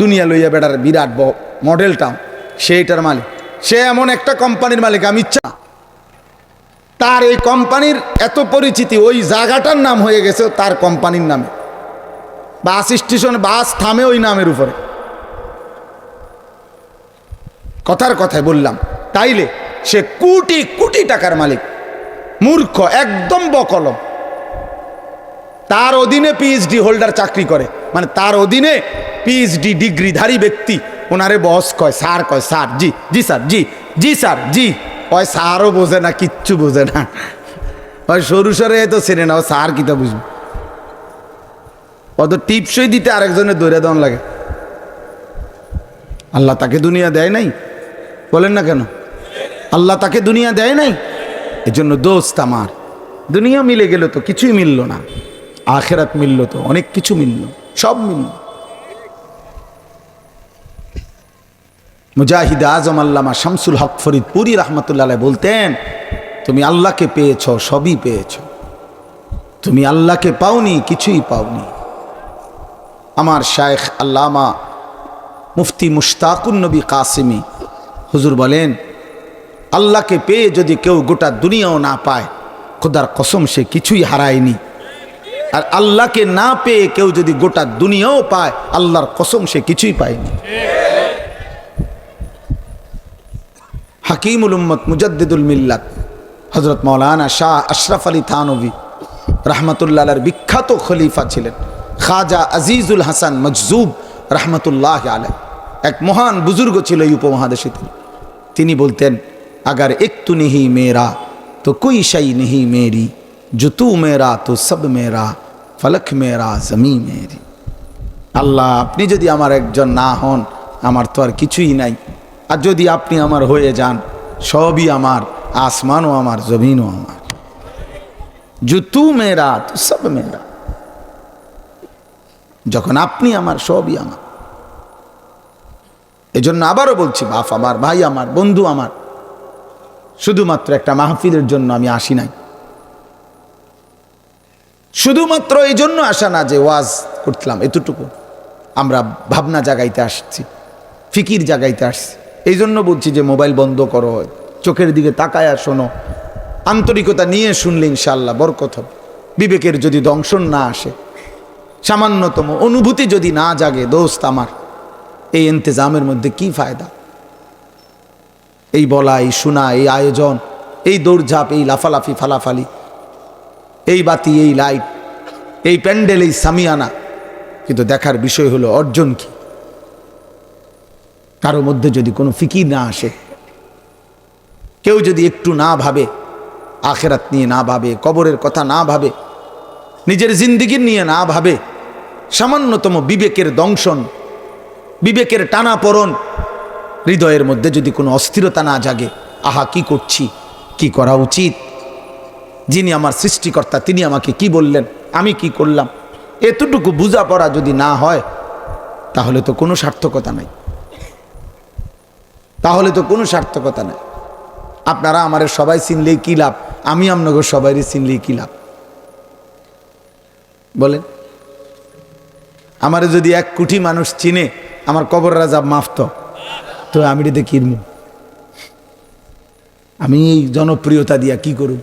দুনিয়া লইয়া বেটার বিরাট মডেল টাউন, সেইটার মালিক। সে এমন একটা কোম্পানির মালিক, আমি ইচ্ছা তার এই কোম্পানির এত পরিচিতি, ওই জায়গাটার নাম হয়ে গেছে তার কোম্পানির নামে। বাস স্টেশনে বাস থামে ওই নামের উপরে। কথার কথায় বললাম, তাইলে সে কোটি কোটি টাকার মালিক, মূর্খ একদম বকলম। তার অধীনে পিএইচডি হোল্ডার চাকরি করে, মানে তার অধীনে পিএইচডি ডিগ্রিধারী ব্যক্তি ওনারে বস কয়, স্যার কয়, স্যার জি জি স্যার জি জি স্যার জি, ওই স্যারও বোঝে না, কিচ্ছু বোঝে না, ওই সরু সরে তো চেনে না, ও স্যার কিতা বুঝবে। অত টিপসই দিতে আরেকজনের দৌড়ে দেওয়ান লাগে। আল্লাহ তাকে দুনিয়া দেয় নাই, বলেন না কেন? আল্লাহ তাকে দুনিয়া দেয় নাই, এজন্য দোস্ত আমার, দুনিয়া মিলে গেল তো কিছুই মিলল না, আখেরাত মিলল তো অনেক কিছু মিলল, সব মিলল। মুজাহিদ আজম আল্লামা শামসুল হক ফরিদপুরি রহমতুল্লাহ বলতেন, তুমি আল্লাহকে পেয়েছ, সবই পেয়েছ, তুমি আল্লাহকে পাওনি, কিছুই পাওনি। আমার শায়েখ আল্লামা মুফতি মুশতাকুন নবী কাসিমি হুজুর বলেন, আল্লাহকে পেয়ে যদি কেউ গোটা দুনিয়াও না পায়, খোদার কসম সে কিছুই হারায়নি। আর আল্লাহকে না পেয়ে কেউ যদি গোটা দুনিয়াও পায়, আল্লাহর কসম সে কিছুই পায়নি। হাকিমুল উম্মত মুজাদ্দিদুল মিল্লাত হযরত মাওলানা শাহ আশরাফ আলী থানভী রহমতুল্লাহর বিখ্যাত খলিফা ছিলেন খাজা আজিজুল হাসান মজজুব রহমতুল্লাহ আলাই, এক মহান বুজুর্গ ছিল এই উপমহাদেশে। তিনি বলতেন, আগার একটু নেহি মেরা তো কোই শাই নেহি মেরি, जो तू मेरा तो सब मेरा, फलक मेरा जमी मेरी। আল্লাহ আপনি যদি আমার একজন না হন, আমার তো আর কিছুই নাই, আর যদি আপনি আমার হয়ে যান, সবই আমার, আসমানও আমার, জমিনও আমার। जो तू मेरा तो सब मेरा, যখন আপনি আমার, সবই আমার। এজন্য আবারও বলছি, বাপ আমার, ভাই আমার, বন্ধু আমার, শুধুমাত্র একটা মাহফিলের জন্য আমি আসি নাই, শুধুমাত্র এই জন্য আসা না যে ওয়াজ করলাম, এতটুকু। আমরা ভাবনা জাগাইতে আসছি, ফিকির জাগাইতে আসছি। এই জন্য বলছি যে মোবাইল বন্ধ করো, চোখের দিকে তাকায়া শোনো, আন্তরিকতা নিয়ে শুনলে ইনশাআল্লাহ বরকত হবে। বিবেকের যদি দংশন না আসে, সামান্যতম অনুভূতি যদি না জাগে, দোস্ত আমার, এই ইন্তেজামের মধ্যে কি ফায়দা? এই বলা, এই শোনা, এই আয়োজন, এই দৌড়ঝাঁপ, এই লাফালাফি ফালাফালি, এই বাতি, এই লাইট, এই প্যান্ডেল, এই সামিয়ানা, কিন্তু দেখার বিষয় হলো অর্জন কি। কারো মধ্যে যদি কোনো ফিকির না আসে, কেউ যদি একটু না ভাবে, আখেরাত নিয়ে না ভাবে, কবরের কথা না ভাবে, নিজের জিন্দিগি নিয়ে না ভাবে, সামান্যতম বিবেকের দংশন, বিবেকের টানাপোড়েন, হৃদয়ের মধ্যে যদি কোনো অস্থিরতা না জাগে, আহা কি করছি, কি করা উচিত, যিনি আমার সৃষ্টিকর্তা তিনি আমাকে কি বললেন, আমি কি করলাম, এতটুকু বোঝাপড়া যদি না হয়, তাহলে তো কোনো সার্থকতা নাই, তাহলে তো কোনো সার্থকতা নাই। আপনারা আমারে সবাই চিনলেই কি লাভ, আমি আপনাকে সবাইরে চিনলেই কি লাভ বলেন? আমারে যদি 1 কোটি মানুষ চিনে, আমার কবর রাজাব মাফ তো আমি এটা কিনব, আমি এই জনপ্রিয়তা দিয়া কি করব?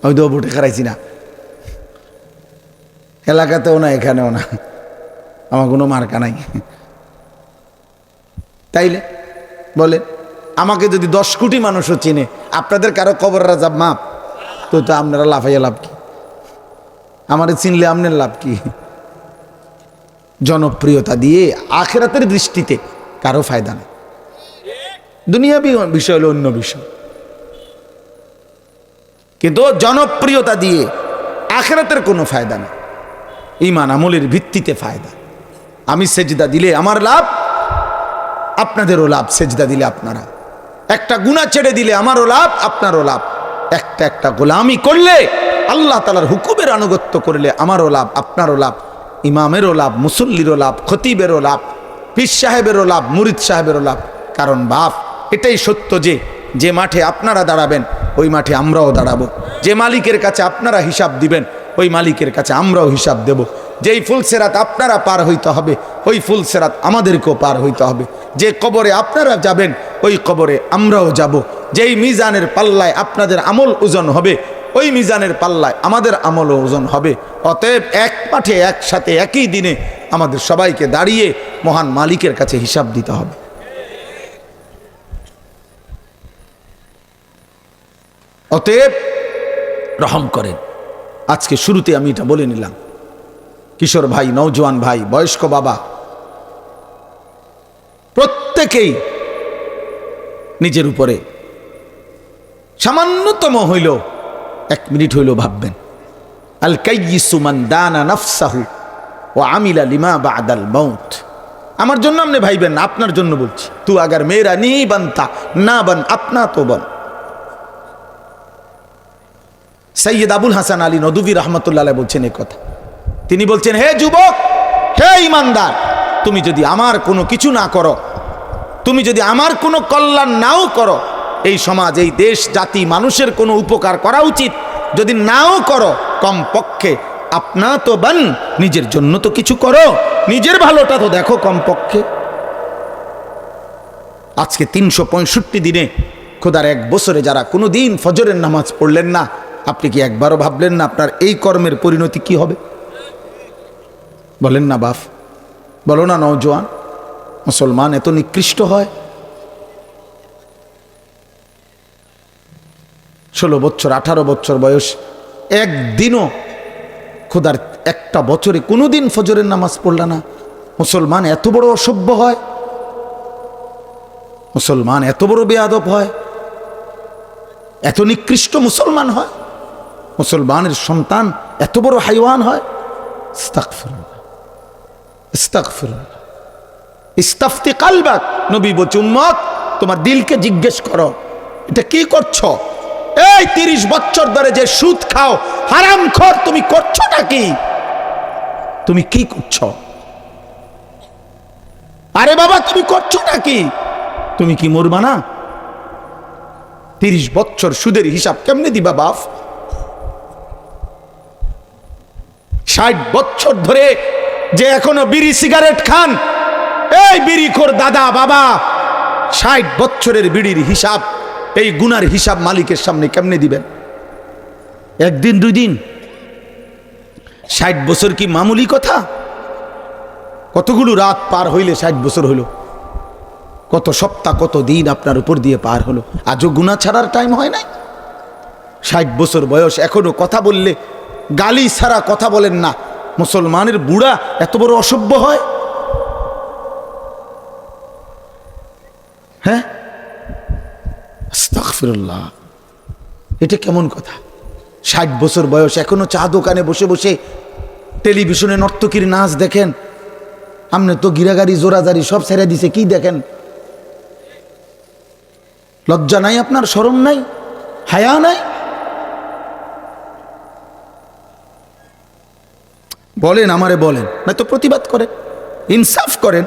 আমি তো ভোটে খারাইছি না, এলাকাতেও না, এখানেও না, আমার কোনো মার্কা নাই। তাইলে বলেন, আমাকে যদি 10 কোটি মানুষও চিনে, আপনাদের কারো কবরের আযাব মাপ, তো আপনারা লাফাইয়া লাভ কি? আমারে চিনলে আপনার লাভ কি? জনপ্রিয়তা দিয়ে আখিরাতের দৃষ্টিতে কারো ফায়দা নেই। দুনিয়াবি বিষয় হলো অন্য বিষয়, কিন্তু জনপ্রিয়তা দিয়ে আখিরাতের কোনো ফায়দা নেই। ঈমান আমলের ভিত্তিতে ফায়দা। আমি সেজদা দিলে আমার লাভ, আপনাদেরও লাভ। সেজদা দিলে আপনারা, একটা গুনাহ ছেড়ে দিলে আমারও লাভ, আপনারও লাভ। একটা গোলামি করলে, আল্লাহ তাআলার হুকুমের আনুগত্য করলে আমারও লাভ, আপনারও লাভ। ইমামেরও লাভ, মুসল্লিরও লাভ, খতিবেরও লাভ, পীর সাহেবেরও লাভ, মুরিদ সাহেবেরও লাভ। কারণ বাপ, এটাই সত্য যে মাঠে আপনারা দাঁড়াবেন ওই মাঠে আমরাও দাঁড়াবো। যে মালিকের কাছে আপনারা হিসাব দিবেন ওই মালিকের কাছে আমরাও হিসাব দেব। যেই ফুলসেরাত আপনারা পার হইতে হবে ওই ফুলসেরাত আমাদেরকেও পার হইতে হবে। যে কবরে আপনারা যাবেন ওই কবরে আমরাও যাব। যেই মিজানের পাল্লায় আপনাদের আমল ওজন হবে ওই মিজানের পাল্লায় আমাদের আমলও ওজন হবে। অতএব এক মাঠে একসাথে একই দিনে আমাদের সবাইকে দাঁড়িয়ে মহান মালিকের কাছে হিসাব দিতে হবে। অতএব রহম করেন। আজকে শুরুতে আমি এটা বলে নিলাম, কিশোর ভাই, নওজোয়ান ভাই, বয়স্ক বাবা, প্রত্যেকেই নিজের উপরে সামান্যতম হইল 1 মিনিট হইল ভাববেন। আল কাইয়িসু মান দানা নাফসাহু ওয়া আমিলা লিমা বাদাল মাউত। আমার জন্য আপনি ভাইবেন না, আপনার জন্য বলছি। তু আগার মেরা নি বানতা না বান আপনা তো বন। সৈয়দ আবুল হাসান আলী নদভী রহমতুল্লাহ আলাইহি বলছেন এই কথা। তিনি বলছেন, হে যুবক, হে ইমানদার, তুমি যদি আমার কোনো কিছু না করো, তুমি যদি আমার কোনো কল্যাণ নাও করো, এই সমাজ, এই দেশ, জাতি, মানুষের কোনো উপকার করা উচিত যদি নাও করো, কমপক্ষে আপনা তো বান, নিজের জন্য তো কিছু করো, নিজের ভালোটা তো দেখো কমপক্ষে। আজকে 365 দিনে, খোদার 1 বছরে যারা কোনো দিন ফজরের নামাজ পড়লেন না, আপনি কি একবারও ভাবলেন না আপনার এই কর্মের পরিণতি কি হবে? বলেন না বাপ, বলো না নওজোয়ান, মুসলমান এত নিকৃষ্ট হয়? 16 বছর 18 বছর বয়স, একদিনও খোদার 1টা বছরে কোনোদিন ফজরের নামাজ পড়ল না। মুসলমান এত বড় অসভ্য হয়? মুসলমান এত বড় বেয়াদব হয়? এত নিকৃষ্ট মুসলমান হয়? মুসলমানের সন্তান এত বড় হাইওয়ান হয়? আস্তাগফিরুল্লাহ, আস্তাগফিরুল্লাহ। ইস্তাফতি কালবাক, নবী বলছে, উম্মত তোমার দিলকে জিজ্ঞেস করো, এটা কি করছো? এই 30 বছর ধরে যে সুদ খাও, হারামখোর, তুমি করছোটা কি? তুমি কি করছো? আরে বাবা, তুমি করছোটা কি? তুমি কি মরবা না? 30 বছর সুদের হিসাব কেমনে দিবা বাপ? 60 বছর ধরে যে এখনো বিড়ি সিগারেট খান, এই বিড়িখোর দাদা বাবা, 60 বছরের বিড়ির হিসাব, এই গুনার হিসাব মালিকের সামনে কেমনে দিবেন? 1 দিন 2 দিন? 60 বছর কি মামুলি কথা? কতগুলো রাত পার হইলে 60 বছর হইল, কত সপ্তাহ, কত দিন আপনার উপর দিয়ে পার হলো, আজও গুনাহ ছাড়ার টাইম হয় নাই? 60 বছর বয়স, এখনো কথা বললে গালি ছাড়া কথা বলেন না। মুসলমানের বুড়া এত বড় অসভ্য হয়? হ্যাঁ, আস্তাগফিরুল্লাহ, এটা কেমন কথা? 60 বছর বয়স, এখনো চা দোকানে বসে বসে টেলিভিশনে নর্তকীর নাচ দেখেন। আপনি তো গিরাগাড়ি জোরাজারি সব ছেড়ে দিছে, কি দেখেন? লজ্জা নাই আপনার? শরম নাই? হায়া নাই? বলেন, আমারে বলেন, নয়তো প্রতিবাদ করেন, ইনসাফ করেন।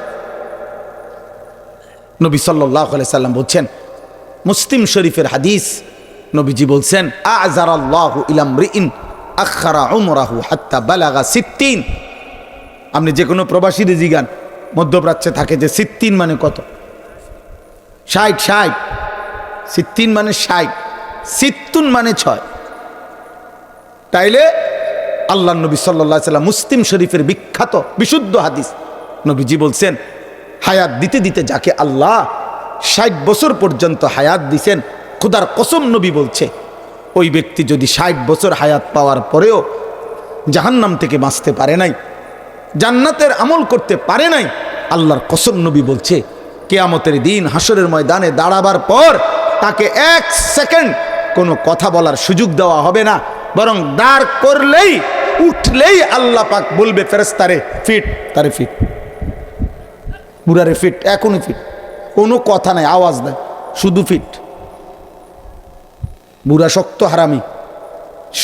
নবী সাল্লাল্লাহু আলাইহি সাল্লাম বলছেন, মুসলিম শরীফের হাদিস, নবীজি বলছেন, আ'যারাল্লাহু ইলা আমরিইন আখারা উমরাহু হাত্তা বালাগা 60। আপনি যে কোনো প্রবাসীদের জিগান, মধ্যপ্রাচ্যে থাকে, যে 60 মানে কত? 60 60 মানে 60, 60 মানে 6। তাইলে আল্লাহ নবী সাল্লাল্লাহু আলাইহি সাল্লাম মুসলিম শরীফের বিখ্যাত বিশুদ্ধ হাদিস নবীজি বলছেন, হায়াত দিতে দিতে যাকে আল্লাহ 60 বছর পর্যন্ত হায়াত দিছেন, খোদার কসম নবী বলছে ওই ব্যক্তি যদি 60 বছর হায়াত পাওয়ার পরেও জাহান্নাম থেকে বাঁচতে পারে নাই, জান্নাতের আমল করতে পারে নাই, আল্লাহর কসম নবী বলছে কিয়ামতের দিন হাসরের ময়দানে দাঁড়াবার পর তাকে 1 সেকেন্ড কোনো কথা বলার সুযোগ দেওয়া হবে না, বরং দাঁড় করলেই উঠলেই আল্লাহ পাক বলবে ফেরেশতারে ফিট, তারে ফিট, বুড়ারে ফিট, এখনই ফিট, কোনো কথা নাই, আওয়াজ নাই, শুধু ফিট। বুড়া শক্ত হারামি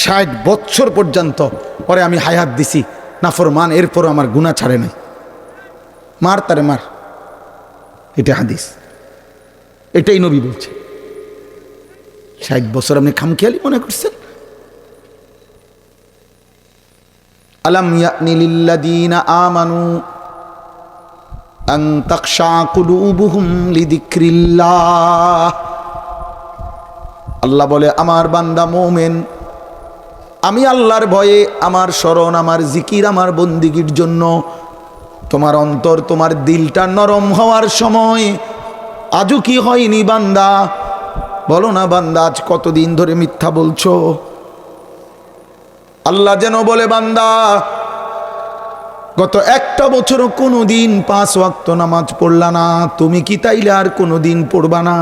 60 বছর পর্যন্ত পরে আমি হায়াত দিছি, নাফরমান, এরপর আমার গুনাহ ছাড়ে নাই, মার তারে মার। এটা হাদিস, এটাই নবী বলছে। 60 বছর আপনি খামখেয়ালি মনে করছেন? আলাম ইয়ানি লিল্লাযীনা আমানু আন তাখশা কুলুবুহুম লিযিকরিল্লাহ। আল্লাহ বলে আমার বান্দা মুমিন, আমি আল্লাহর ভয়ে, আমার স্মরণ, আমার জিকির, আমার বন্দিগির জন্য তোমার অন্তর, তোমার দিলটা নরম হওয়ার সময় আজও কি হয়নি বান্দা? বলো না বান্দা, আজ কতদিন ধরে মিথ্যা বলছো? আল্লাহ যেন বলে বান্দা গত 1টা বছরও কোনো দিন 5 ওয়াক্ত নামাজ পড়লা না, তুমি কি তাইলে আর কোনো দিন পড়বা না?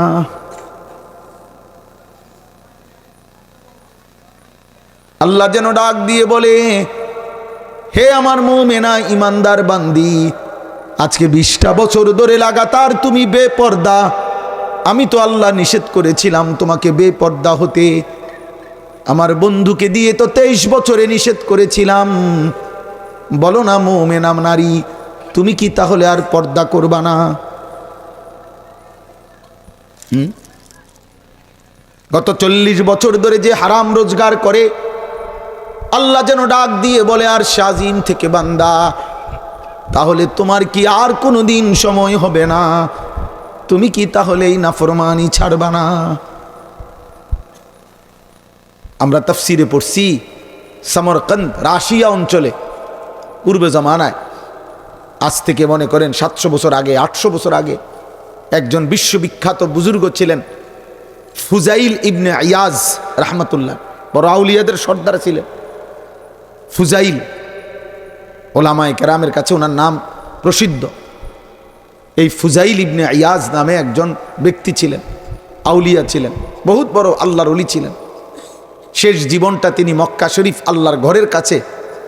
আল্লাহ যেন ডাক দিয়ে বলে হে আমার মুমিনা ইমানদার বান্দি, আজকে 20টা বছর ধরে লাগাতার তুমি বেপর্দা। আমি তো আল্লাহ নিষেধ করেছিলাম তোমাকে বেপর্দা হতে, আমার বন্ধুকে দিয়ে তো 23 বছরে নিষেধ করেছিলাম। বলো না মুমিনা নারী, তুমি কি তাহলে আর পর্দা করবা না? গত 40 বছর ধরে যে হারাম রোজগার করে, আল্লাহ যেন ডাক দিয়ে বলে আর শাজিম থেকে বান্দা, তাহলে তোমার কি আর কোনো দিন সময় হবে না? তুমি কি তাহলে এই নাফরমানি ছাড়বা না? আমরা তাফসিরে পড়ছি সমরকন্দ রাশিয়া অঞ্চলে পূর্বে জামানায়, আজ থেকে মনে করেন 700 বছর আগে, 800 বছর আগে, একজন বিশ্ববিখ্যাত বুজুর্গ ছিলেন ফুজাইল ইবনে ইয়াজ রাহমাতুল্লাহ, বড় আউলিয়াদের সর্দার ছিলেন ফুজাইল। ওলামায়ে কেরামের কাছে ওনার নাম প্রসিদ্ধ। এই ফুজাইল ইবনে ইয়াজ নামে একজন ব্যক্তি ছিলেন, আউলিয়া ছিলেন, বহুত বড় আল্লাহর ওলি ছিলেন। শেষ জীবনটা তিনি মক্কা শরীফ আল্লাহর ঘরের কাছে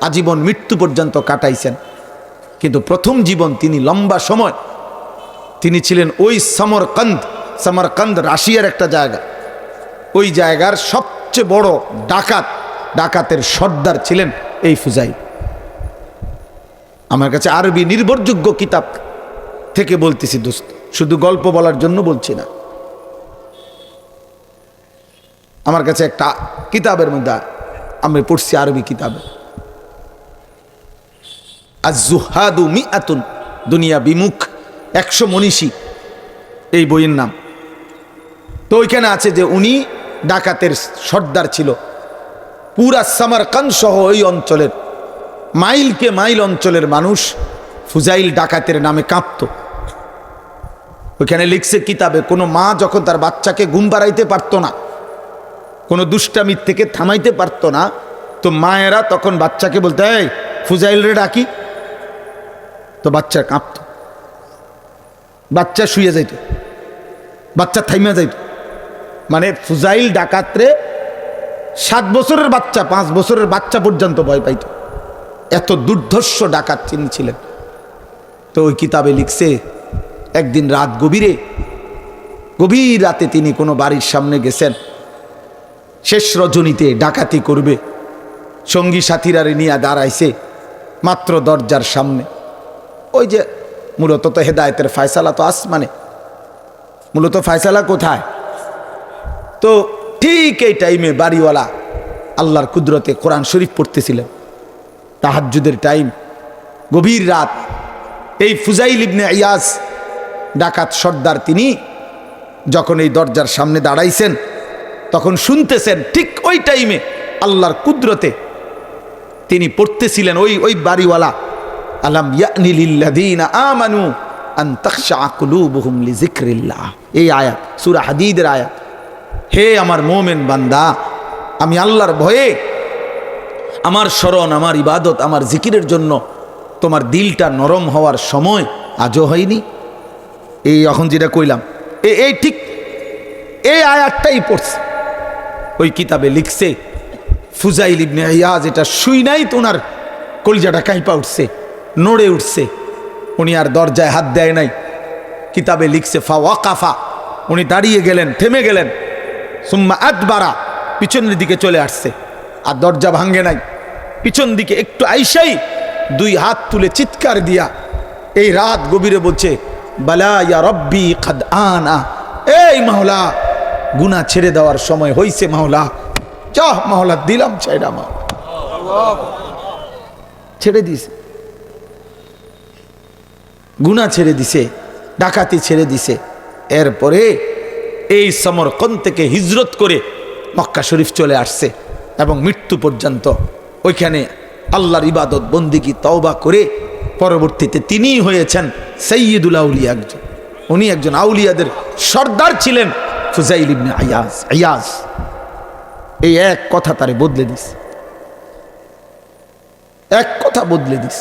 আজীবন মৃত্যু পর্যন্ত কাটাইছেন। কিন্তু প্রথম জীবন তিনি লম্বা সময় তিনি ছিলেন ওই সমরকন্দ রাশিয়ার একটা জায়গা, ওই জায়গার সবচেয়ে বড় ডাকাতের সর্দার ছিলেন এই ফুজাইল। আমার কাছে আরবি নির্ভরযোগ্য কিতাব থেকে বলতেছি দোস্ত, শুধু গল্প বলার জন্য বলছি না। আমার কাছে একটা কিতাবের মধ্যে আমি পড়ছি আরবি কিতাবে, আজ-জুহাদু মিআতুন, দুনিয়া বিমুখ 100 মনীষী, এই বইয়ের নাম। তো ওইখানে আছে যে উনি ডাকাতের সর্দার ছিল। পুরা সমরকন্দ সহ ওই অঞ্চলের মাইলকে মাইল অঞ্চলের মানুষ ফুজাইল ডাকাতের নামে কাঁপত। ওইখানে লিখছে কিতাবে, কোনো মা যখন তার বাচ্চাকে ঘুম পাড়াইতে পারত না, কোনো দুষ্টামির থেকে থামাইতে পারত না, তো মায়েরা তখন বাচ্চাকে বলতে এই ফুজাইল রে ডাকি, তো বাচ্চা কাঁপত, বাচ্চা শুয়ে যাইত, বাচ্চা থাইমা যাইত। মানে ফুজাইল ডাকাতরে 7 বছরের বাচ্চা, 5 বছরের বাচ্চা পর্যন্ত ভয় পাইত, এত দুর্ধর্ষ ডাকাত তিনি ছিলেন। তো ওই কিতাবে লিখছে একদিন রাত গভীর রাতে তিনি কোনো বাড়ির সামনে গেছেন, শেষ রজনীতে ডাকাতি করবে, সঙ্গী সাথীরা নিয়ে দাঁড়াইছে মাত্র দরজার সামনে। ওই যে মূলত তো হেদায়েতের ফয়সালা তো আসমানে, মূলত ফয়সালা কোথায়? তো ঠিক এই টাইমে বাড়িওয়ালা আল্লাহর কুদরতে কোরআন শরীফ পড়তেছিলেন, তাহাজ্জুদের টাইম, গভীর রাত। এই ফুজাইল ইবনে ইয়াজ ডাকাত সর্দার তিনি যখন এই দরজার সামনে দাঁড়াইছেন, তখন শুনতেছেন ঠিক ওই টাইমে আল্লাহর কুদরতে তিনি পড়তেছিলেন ওই বাড়িওয়ালা, আলাম ইয়ানি লিল্লাযীনা আমানু আন তাখশা কুলুবুহুম লিযিকরিল্লাহ, এই আয়াত সূরা হাদীদের আয়াত। হে আমার মুমিন বান্দা, আমি আল্লাহর ভয়ে, আমার স্মরণ, আমার ইবাদত, আমার জিকিরের জন্য তোমার দিলটা নরম হওয়ার সময় আজও হয়নি? এই এখন যেটা কইলাম এই ঠিক এই আয়াতটাই পড়ছে। ওই কিতাবে লিখছে ফুজাইল ইবনে ইয়াজ, এটা শুই নাই তো ওনার কলিজাটা কাঁপা উঠছে, নড়ে উঠছে। উনি আর দরজায় হাত দেয় নাই। কিতাবে লিখছে ফা ওয়াকাফা, উনি দাঁড়িয়ে গেলেন, থেমে গেলেন। সুম্মা আদবারা, পিছনের দিকে চলে আসছে, আর দরজা ভাঙ্গে নাই। পিছন দিকে একটু আইসাই দুই হাত তুলে চিৎকার দিয়া এই রাত গভীরে বলছে, বালা ইয়া রব্বি কাদ আনা, এই মাওলা গুনাহ ছেড়ে দেওয়ার সময় হইছে মাওলা, চাহ মাওলা দিলাম ছেড়া, মাওলা ছেড়ে দিছে, গুনাহ ছেড়ে দিছে, ডাকাতি ছেড়ে দিছে। এরপরে এই সমরকন্দ থেকে হিজরত করে মক্কা শরীফ চলে আসছে এবং মৃত্যু পর্যন্ত ওইখানে আল্লাহর ইবাদত বন্দিগি তওবা করে পরবর্তীতে তিনিই হয়েছেন সাইয়্যিদুল আউলিয়া। উনি একজন আউলিয়াদের সর্দার ছিলেন, ফুজাইল ইবনে ইয়াজ। এই এক কথা তারে বদলে দিস, এক কথা বদলে দিস।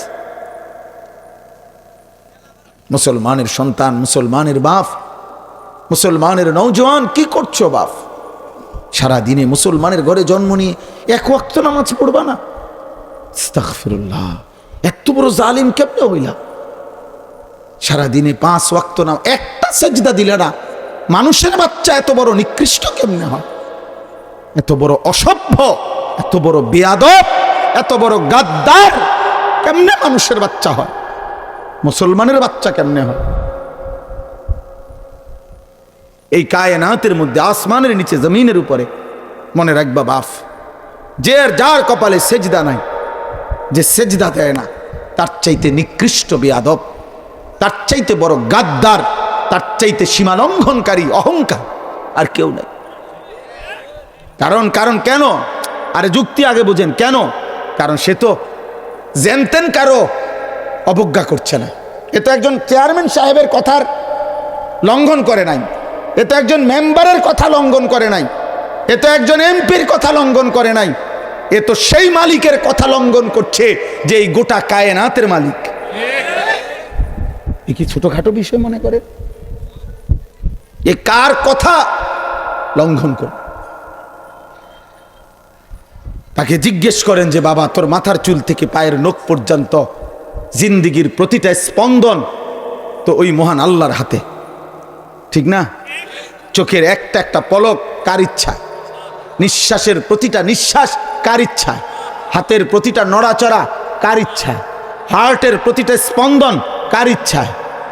মুসলমানের সন্তান, মুসলমানের বাপ, মুসলমানের নওজোয়ান, কি করছো বাপ? সারা দিনে মুসলমানের ঘরে জন্ম নিয়ে এক ওয়াক্ত নামাজ পড়বা না? আস্তাগফিরুল্লাহ, এত বড় জালিম কেমনে হইলা? সারা দিনে 5 ওয়াক্ত নাম, একটা সেজদা দিলে না। মানুষের বাচ্চা এত বড় নিকৃষ্ট কেমনে হয়? এত বড় অসভ্য, এত বড় বেয়াদব, এত বড় গাদ্দার কেমনে মানুষের বাচ্চা হয়? মুসলমানের বাচ্চা কেমনে হয়? এই কায়নাতের মধ্যে, আসমানের নিচে, জমিনের উপরে, মনে রাখবা বাপ, যার কপালে সেজদা নাই, যে সেজদা দেয় না, তার চাইতে নিকৃষ্ট বেয়াদব, তার চাইতে বড় গাদ্দার, তার চাইতে সীমা লঙ্ঘনকারী অহংকার আর কেউ নাই। কারণ কেন? আরে যুক্তি আগে বুঝেন কেন? কারণ সে তো জেনতেন কারো অবজ্ঞা করছে না। এ তো একজন চেয়ারম্যান সাহেবের কথার লঙ্ঘন করে নাই, এ তো একজন মেম্বারের কথা লঙ্ঘন করে নাই, এ তো একজন এমপির কথা লঙ্ঘন করে নাই, এ তো সেই মালিকের কথা লঙ্ঘন করছে যে এই গোটা কায়নাতের মালিক। এ কি ছোটখাটো বিষয় মনে করে? এ কার কথা লঙ্ঘন করে? তাকে জিজ্ঞেস করেন যে বাবা, তোর মাথার চুল থেকে পায়ের নখ পর্যন্ত জিন্দিগির প্রতিটা স্পন্দন তো ওই মহান আল্লাহর হাতে, ঠিক না? চোখের একটা একটা পলক কার ইচ্ছা, নিঃশ্বাসের প্রতিটা নিঃশ্বাস কার ইচ্ছা, হাতের প্রতিটা নড়াচড়া কার ইচ্ছা, হার্টের প্রতিটা স্পন্দন কার ইচ্ছায়,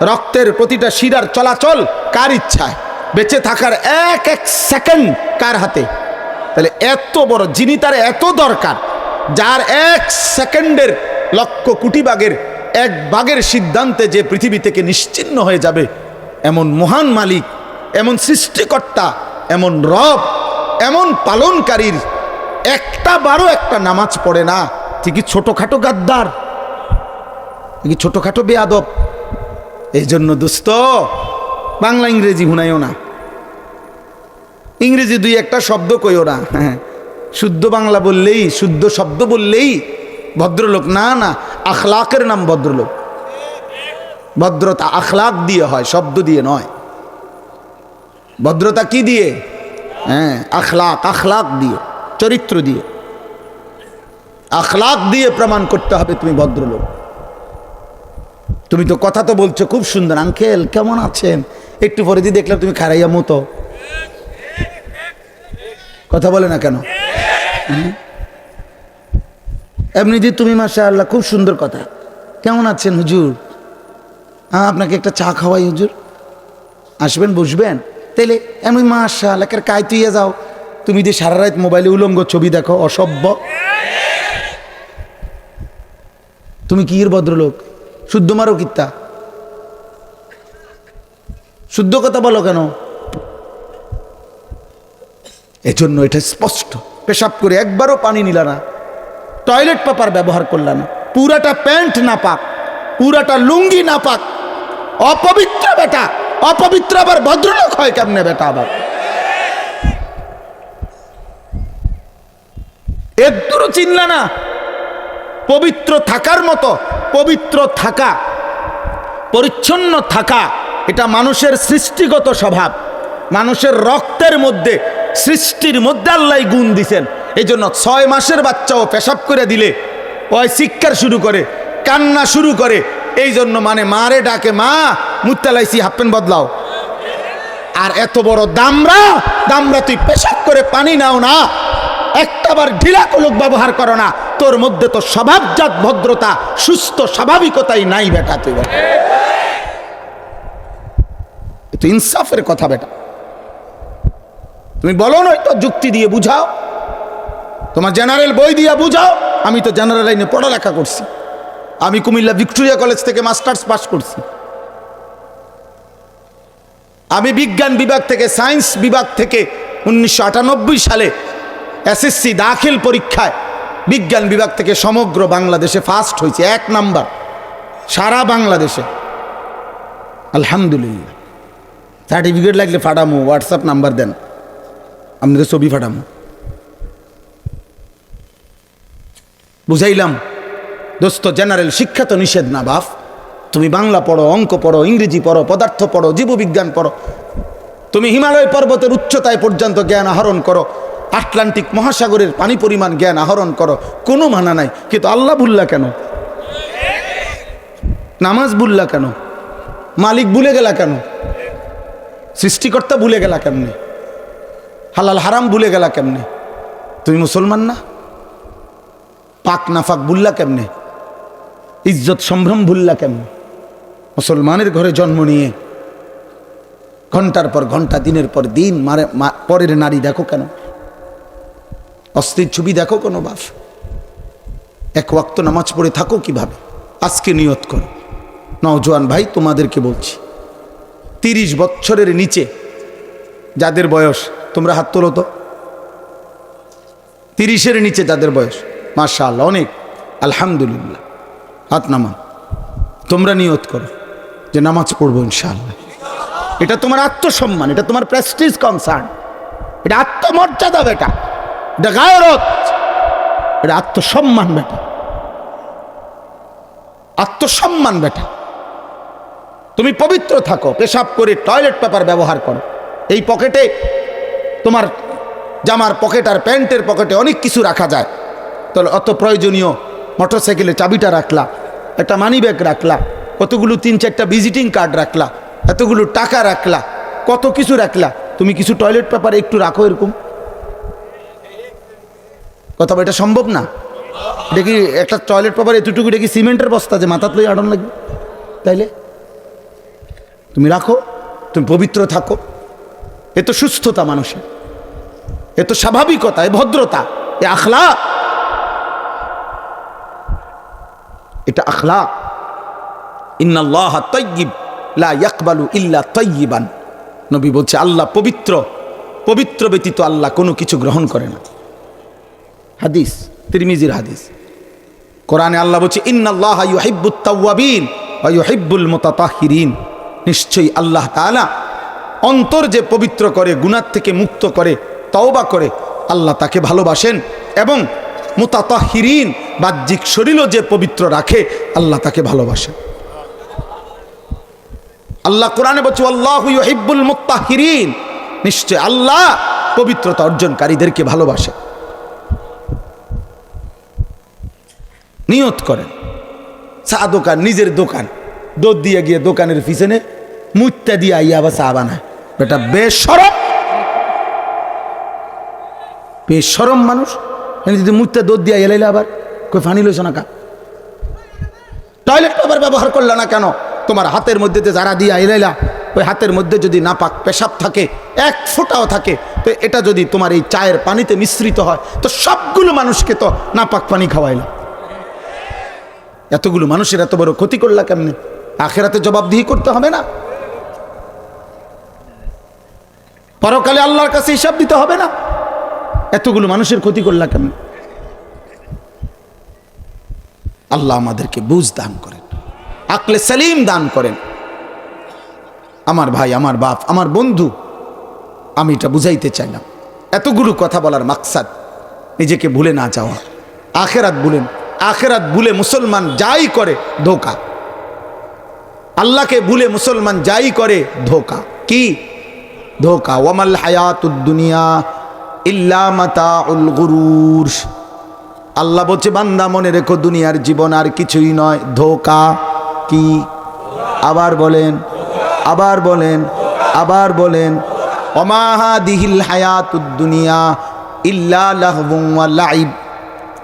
রক্তের প্রতিটা শিরার চলাচল কার ইচ্ছায়, বেঁচে থাকার এক এক সেকেন্ড কার হাতে? তাহলে এত বড় যিনি, তার এত দরকার, যার এক সেকেন্ডের লক্ষ কোটি ভাগের এক ভাগের সিদ্ধান্তে যে পৃথিবী থেকে নিশ্চিহ্ন হয়ে যাবে, এমন মহান মালিক, এমন সৃষ্টিকর্তা, এমন রব, এমন পালনকারীর একটা বারো একটা নামাজ পড়ে না, ঠিকই ছোটখাটো গাদ্দার, ঠিকই ছোটখাটো বেয়াদব। এই জন্য দোস্ত, বাংলা ইংরেজি হুনাইও না, ইংরেজি দুই একটা শব্দ কইও না। হ্যাঁ, শুদ্ধ বাংলা বললেই, শুদ্ধ শব্দ বললেই ভদ্রলোক না, না, আখলাকের নাম ভদ্রলোক। ভদ্রতা আখলাক দিয়ে হয়, শব্দ দিয়ে নয়। ভদ্রতা কি দিয়ে? হ্যাঁ, আখলাক, আখলাক দিয়ে, চরিত্র দিয়ে, আখলাক দিয়ে প্রমাণ করতে হবে তুমি ভদ্রলোক। তুমি তো কথা তো বলছো খুব সুন্দর, আঙ্কেল কেমন আছেন, একটু পরে দিয়ে দেখলাম তুমি খারাইয়া মতো, কথা বলে না কেন? এমনি দিয়ে তুমি মাশাআল্লাহ খুব সুন্দর কথা, কেমন আছেন হুজুর, আপনাকে একটা চা খাওয়াই হুজুর, আসবেন বসবেন, তাইলে এমনি মাশাআল্লাহ কায় তুইয়া যাও, তুমি দিয়ে সারা রাত মোবাইলে উলঙ্গ ছবি দেখো, অসভ্য। তুমি কি এর ভদ্রলোক? শুদ্ধ মারো কিত্তা, শুদ্ধ কথা বলো কেন? এজন্য এটা স্পষ্ট, পেশাব করে একবারও পানি নিলা না, টয়লেট পেপার ব্যবহার করলা না, পুরাটা প্যান্ট না পাক, পুরাটা লুঙ্গি না পাক, অপবিত্র বেটা। অপবিত্র আবার ভদ্রলোক হয় কেমনে বেটা? আবার একটু চিনলা না পবিত্র থাকার মতো? পবিত্র থাকা, পরিচ্ছন্ন থাকা এটা মানুষের সৃষ্টিগত স্বভাব, মানুষের রক্তের মধ্যে, সৃষ্টির মধ্যে আল্লাহ গুণ দিছেন। এই জন্য 6 মাসের বাচ্চাও পেশাব করে দিলে ওই চিৎকার শুরু করে, কান্না শুরু করে। এই জন্য মানে মারে ডাকে, মা মুত্তালাইছি, হাফ প্যান্ট বদলাও। আর এত বড় দামরা, দামরা তুই পেশাব করে পানি নাও না, একটাবার ঢিলা কলক ব্যবহার করো না, তোর মধ্যে তো স্বভাবজাত ভদ্রতা, সুস্থ স্বাভাবিকতাই নাই বেটা। তুই বেটা, তো ইনসাফের কথা বেটা। তুমি বলো নয় তো যুক্তি দিয়ে বুঝাও, তোমার জেনারেল বই দিয়ে বুঝাও। আমি তো জেনারেল লাইনে পড়ালেখা করছি, আমি কুমিল্লা ভিক্টোরিয়া কলেজ থেকে মাস্টার্স পাস করছি। আমি বিজ্ঞান বিভাগ থেকে, সায়েন্স বিভাগ থেকে 1998 সালে এসএসসি দাখিল পরীক্ষায় বিজ্ঞান বিভাগ থেকে সমগ্র বাংলাদেশে ফার্স্ট হয়েছে, 1 নাম্বার সারা বাংলাদেশে। আলহামদুলিল্লাহ। সার্টিফিকেট লাগলে ফাটামো, হোয়াটসঅ্যাপ নাম্বার দেন, আপনাদের ছবি ফাটামো। বুঝাইলাম দোস্ত, জেনারেল শিক্ষা তো নিষেধ না বাপ। তুমি বাংলা পড়ো, অঙ্ক পড়ো, ইংরেজি পড়ো, পদার্থ পড়ো, জীববিজ্ঞান পড়ো, তুমি হিমালয় পর্বতের উচ্চতায় পর্যন্ত জ্ঞান আহরণ করো, আটলান্টিক মহাসাগরের পানি পরিমাণ জ্ঞান আহরণ করো, কোনো মানা নাই। কিন্তু আল্লাহ ভুললা কেন? নামাজ ভুললা কেন? মালিক ভুলে গেলা কেন? সৃষ্টিকর্তা ভুলে গেলা কেমনে? হালাল হারাম ভুলে গেলা কেমনে? তুমি মুসলমান না? পাক নাফাক ভুললা কেমনে? ইজ্জত সম্ভ্রম ভুললা কেমনে? মুসলমানের ঘরে জন্ম নিয়ে ঘন্টার পর ঘন্টা, দিনের পর দিন পরের নারী দেখো কেন? অস্থির ছবি দেখো কোনো বাপ? এক ওয়াক্ত নামাজ পড়ে থাকো কিভাবে? আজকে নিয়ত করো। নওজোয়ান ভাই, তোমাদেরকে বলছি, 30 বছরের নিচে যাদের বয়স, তোমরা হাত তোলো তো। 30-এর নিচে যাদের বয়স, মাশাআল্লাহ, অনেক, আলহামদুলিল্লাহ, হাত নামান। তোমরা নিয়ত করো যে নামাজ পড়বো ইনশাআল্লাহ। এটা তোমার আত্মসম্মান, এটা তোমার প্রেস্টিজ কনসার্ন, এটা আত্মমর্যাদা বেটা, এটা গায়রত, এটা আত্মসম্মান বেটা, আত্মসম্মান বেটা। তুমি পবিত্র থাকো, পেশাব করে টয়লেট পেপার ব্যবহার করো। এই পকেটে, তোমার জামার পকেট আর প্যান্টের পকেটে অনেক কিছু রাখা যায়, তাহলে অত প্রয়োজনীয় মোটরসাইকেলে চাবিটা রাখলা, একটা মানি ব্যাগ রাখলা, কতগুলো 3-4টা ভিজিটিং কার্ড রাখলা, এতগুলো টাকা রাখলা, কত কিছু রাখলা। তুমি কিছু টয়লেট পেপার একটু রাখো, এরকম কথা। এটা সম্ভব না। দেখি একটা টয়লেট পেপার এতটুকু, দেখি সিমেন্টের বস্তা যে মাথাত লই আড়ন লাগবে, তাইলে তুমি রাখো, তুমি পবিত্র থাকো। এ তো সুস্থতা মানুষের, এ তো স্বাভাবিকতা, এ ভদ্রতা, এ আখলাক, এটা আখলাক। ইন্নাল্লাহা তাইয়্যিব লা ইয়াকবালু ইল্লা তাইয়্যিবান। নবী বলছে আল্লাহ পবিত্র, পবিত্র ব্যতীত আল্লাহ কোনো কিছু গ্রহণ করে না। হাদিস, তিরমিজির হাদিস। কোরআনে আল্লাহ বলছে ইন্নাল্লাহা ইউহিব্বুত তাওয়াবিন ওয়া ইউহিব্বুল মুতাতাহহিরিন। নিশ্চয়ই আল্লাহ তাআলা অন্তর যে পবিত্র করে, গুনাহ থেকে মুক্ত করে, তওবা করে, আল্লাহ তাকে ভালোবাসেন। এবং মুতাতাহহিরিন, বাহ্যিক শরীরও যে পবিত্র রাখে, আল্লাহ তাকে ভালোবাসেন। আল্লাহ কোরআনে বলছে আল্লাহু ইউহিব্বুল মুত্তাহহিরিন, নিশ্চয় আল্লাহ পবিত্রতা অর্জনকারীদেরকে ভালোবাসে। নিয়ত করেন, চা দোকান, নিজের দোকান, দুধ দিয়ে গিয়ে দোকানের পিছনে মুত্তা দিয়ে আইয়া আবার চা বানায়, এটা বেশরম, বেশরম মানুষ। যদি মুত্তা দুধ দিয়ে এলাইলে আবার কই ফানি লইছ না কা? টয়লেট পেপার ব্যবহার করলে না কেন? তোমার হাতের মধ্যে যারা দিয়া এলাইলা, ওই হাতের মধ্যে যদি নাপাক পেশাব থাকে, 1 ফোঁটাও থাকে, তো এটা যদি তোমার এই চায়ের পানিতে মিশ্রিত হয়, তো সবগুলো মানুষকে তো নাপাক পানি খাওয়াইলা। এতগুলো মানুষের এত বড় ক্ষতি করলা কেমনে? আখেরাতে জবাবদিহি করতে হবে না? পরকালে আল্লাহর কাছে হিসাব দিতে হবে না? এতগুলো মানুষের ক্ষতি করলা কেমনে? আল্লাহ আমাদেরকে বুঝ দান করেন, আকলে সালিম দান করেন। আমার ভাই, আমার বাপ, আমার বন্ধু, আমি এটা বুঝাইতে চাইলাম। এতগুলো কথা বলার মাকসাদ নিজেকে ভুলে না যাওয়া, আখেরাত ভুলেন। আখেরাত ভুলে মুসলমান যাই করে ধোকা, আল্লাহকে ভুলে মুসলমান যাই করে ধোকা। কি ধোকা? ওয়ামাল হায়াতুদ দুনিয়া ইল্লা মাতাউল গুরুর। আল্লাহ বলছে, বান্দা মনে রেখো দুনিয়ার জীবন আর কিছুই নয়, ধোকা। কি? আবার বলেন, আবার বলেন, আবার বলেন। ওমা হাদিহিল হায়াতুদ দুনিয়া ইল্লা লাহবুন ওয়া লাইব।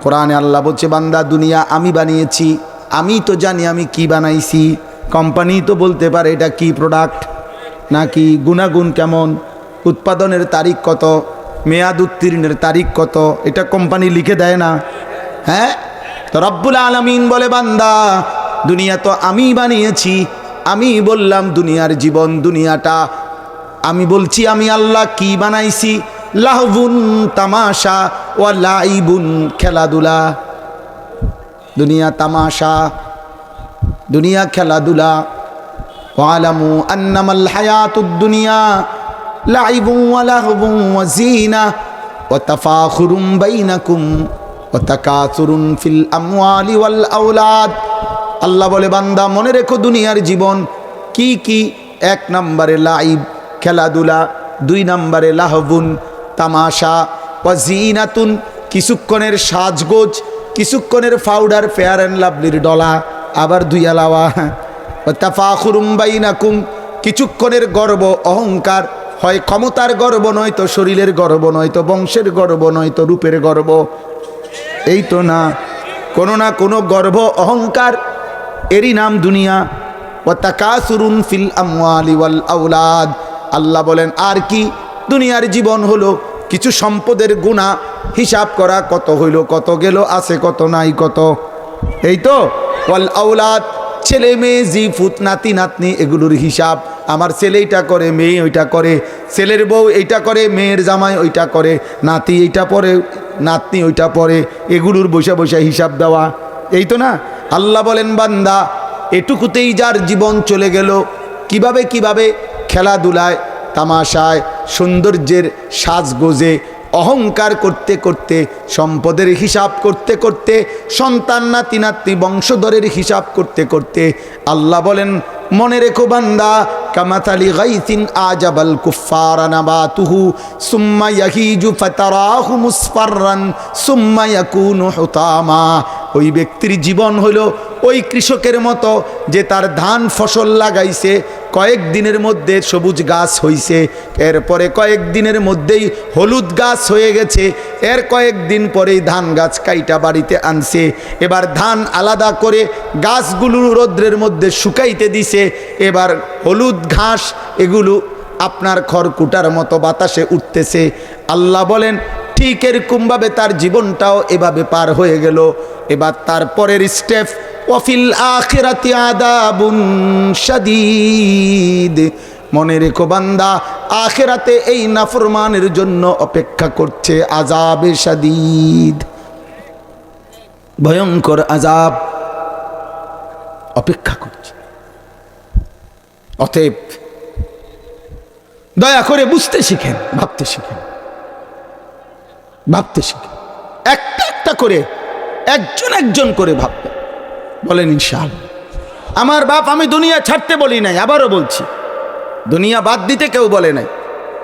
কোরআনে আল্লাহ বলছে, বান্দা দুনিয়া আমি বানিয়েছি, আমি তো জানি আমি কি বানাইছি। কোম্পানি তো বলতে পারে এটা কি প্রোডাক্ট, নাকি গুণাগুণ কেমন, উৎপাদনের তারিখ কত, মেয়াদ উত্তীর্ণের তারিখ কত, এটা কোম্পানি লিখে দেয় না? হ্যাঁ, তো রব্বুল আলামিন বলে, বান্দা দুনিয়া তো আমি বানিয়েছি, আমি বললাম দুনিয়ার জীবন, দুনিয়াটা আমি বলছি আমি আল্লাহ কি বানাইছি। লাহবুন তামাশা ওয়া লাইবুন, খেলাধুলা। দুনিয়া তামাশা, দুনিয়া খেলাধুলা। ওয়ালামু আন্নামাল হায়াতুদ দুনিয়া লাইবুন ওয়া লাহবুন ওয়া জিনা ওয়া তাফাখুরুম বাইনাকুম ওয়া তাকাসুরুন ফিল আমওয়ালি ওয়াল আওলাদ। আল্লাহ বলে, বান্দা মনে রেখো দুনিয়ার জীবন কি কি? 1 নম্বরে লাইব, খেলাধুলা। 2 নম্বরে লাহবুন, তামাশা। ওয়া জিনাতুন, কিছুক্ষণের সাজগোজ, কিছুক্ষণের পাউডার, ফেয়ার অ্যান্ড লাভলির ডলা, আবার 2 আলাওয়া। ওয়া তাফাখুরুম বাইনাকুম, কিছুক্ষণের গর্ব, অহংকার, হয় ক্ষমতার গর্ব, নয়তো শরীরের গর্ব, নয়তো বংশের গর্ব, নয়তো রূপের গর্ব। এই তো না, কোনো না কোনো গর্ব, অহংকার, এরই নাম দুনিয়া। ওয়া তাকাসুরুন ফিল আমওয়ালি ওয়াল আওলাদ। আল্লাহ বলেন, আর কি? দুনিয়ার জীবন হলো কিছু সম্পদের গুণা, হিসাব করা, কত হইল, কত গেল, আছে কত, নাই কত। এই তো ওয়াল আওলাদ, ছেলে মেয়ে, জিফুত, নাতি নাতনি, এগুলোর হিসাব। আমার ছেলে এইটা করে, মেয়ে ওইটা করে, ছেলের বউ এইটা করে, মেয়ের জামাই ওইটা করে, নাতি এইটা পরে, নাতনি ওইটা পরে, এগুলোর বসে বসে হিসাব দেওয়া। এই তো না? আল্লাহ বলেন, বান্দা এটুকুতেই যার জীবন চলে গেল। কিভাবে? কিভাবে? খেলাধুলায়, তামাশায়, সৌন্দর্যের সাজগোজে, অহংকার করতে করতে, সম্পদের হিসাব করতে করতে, সন্তান নাতি নাতনি বংশধরের হিসাব করতে করতে। আল্লাহ বলেন, মনে রেখো বান্দা, কামাতালি গাইসিন আজাবাল কুফারা নাবাতুহু সুম্মা ইয়াহিজু ফাতারাহু মুসফাররান সুম্মা ইয়াকুনু হুতামা। ওই ব্যক্তির জীবন হলো ওই কৃষকের মতো, যে তার ধান ফসল লাগাইছে, কয়েকদিনের মধ্যে সবুজ গাছ হইছে, এরপরে কয়েকদিনের মধ্যেই হলুদ গাছ হয়ে গেছে, এর কয়েকদিন পরেই ধান গাছ কাইটা বাড়িতে আনছে, এবার ধান আলাদা করে গাছগুলো রৌদ্রের মধ্যে শুকাইতে দিছে, এবার হলুদ ঘাস এগুলো আপনার খড়কুটার মতো বাতাসে উঠতেছে। আল্লাহ বলেন, ঠিক এরকমভাবে তার জীবনটাও এভাবে পার হয়ে গেল। এবার তারপরের স্টেপ, ওয়াফিল আখিরাতি আযাবুন শাদীদ। মনে রেখো বান্দা, আখিরাতে এই নাফরমানের জন্য অপেক্ষা করছে আযাবে শাদীদ, ভয়ঙ্কর আযাব অপেক্ষা করছে। অতএব দয়া করে বুঝতে শিখেন, ভাবতে শিখেন, ভাবতে শিখেন। একটা একটা করে, একজন একজন করে ভাববেন। বলেন ইনশাআল্লাহ। আমার বাপ, আমি দুনিয়া ছাড়তে বলি নাই, আবারও বলছি, দুনিয়া বাদ দিতে কেউ বলে নাই।